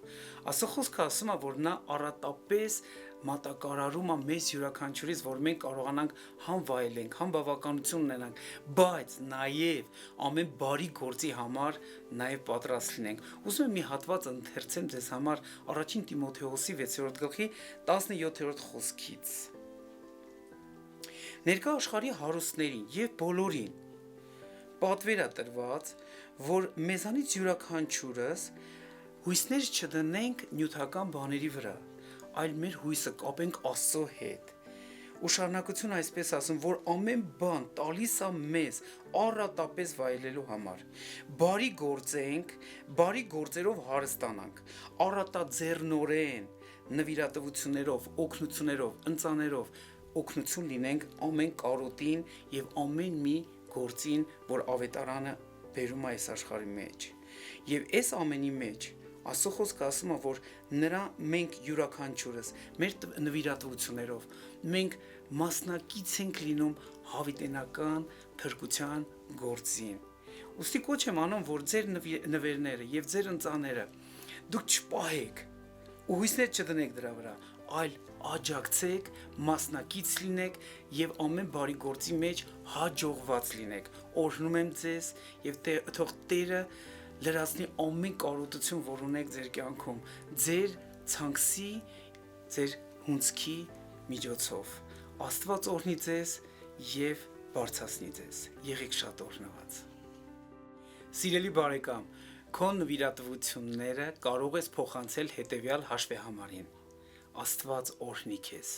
Speaker 2: Աստծո խոսքը ասում է, որ նա առատապես մատակարարում է մեզ յուրաքանչյուրից, որ մենք կարողանանք համ վայելենք, համ բավականություն ունենանք, բայց նաև ամեն բարի գործի համար նաև պատրաստ լինենք։ Ուզում եմ մի հատված ընթերցեմ ձեզ համար առաջին Տիմոթեոսի 6-րդ գլխի 17-րդ խոսքից։ Ներկա աշխարհի հարուստներին եւ բոլորին պատվեր է տրված, որ մեզանից յուրաքանչյուրս հույսներ չդնենք նյութական բաների վրա, այլ մեր հույսը կապենք Աստծո հետ։ Ու շարունակությունը այսպես ասում, որ ամեն բան տալիս է մեզ առատապես վայելելու համար։ Բարի գործենք, բարի գործերով հարստանանք, առատաձեռնորեն նվիրատվություններով, օգնություններով, ընծաներով օգնություն լինենք ամեն կարոտին եւ ամեն մի գործին, որ ավետարանը բերում է այս աշխարհի մեջ։ Եվ այս ամենի մեջ Աստծո խոսքը ասում է, որ նրա մենք յուրաքանչյուրս մեր նվիրատվություններով մենք մասնակից ենք լինում հավիտենական փրկության գործին։ Ուստի կոչ եմ անում, որ ձեր նվերները եւ ձեր ընծաները դուք չպահեք ու հույսներ չդնեք դրա վրա, այլ աջակցեք, մասնակից լինեք եւ ամեն բարի գործի մեջ հաջողված լինեք։ Օրհնում եմ ձեզ եւ թող Տերը լրացնի ամեն կարոտություն, որ ունեք ձեր կյանքում, ձեր ցանկսի, ձեր հունցքի միջոցով։ Աստված օրհնի ձեզ եւ բարձրացնի ձեզ։ Եղեք շատ օրհնված։ Սիրելի բարեկամ, քո նվիրատվությունները կարող ես փոխանցել հետեւյալ հաշվեհամարին։ Աստված օրհնի քեզ։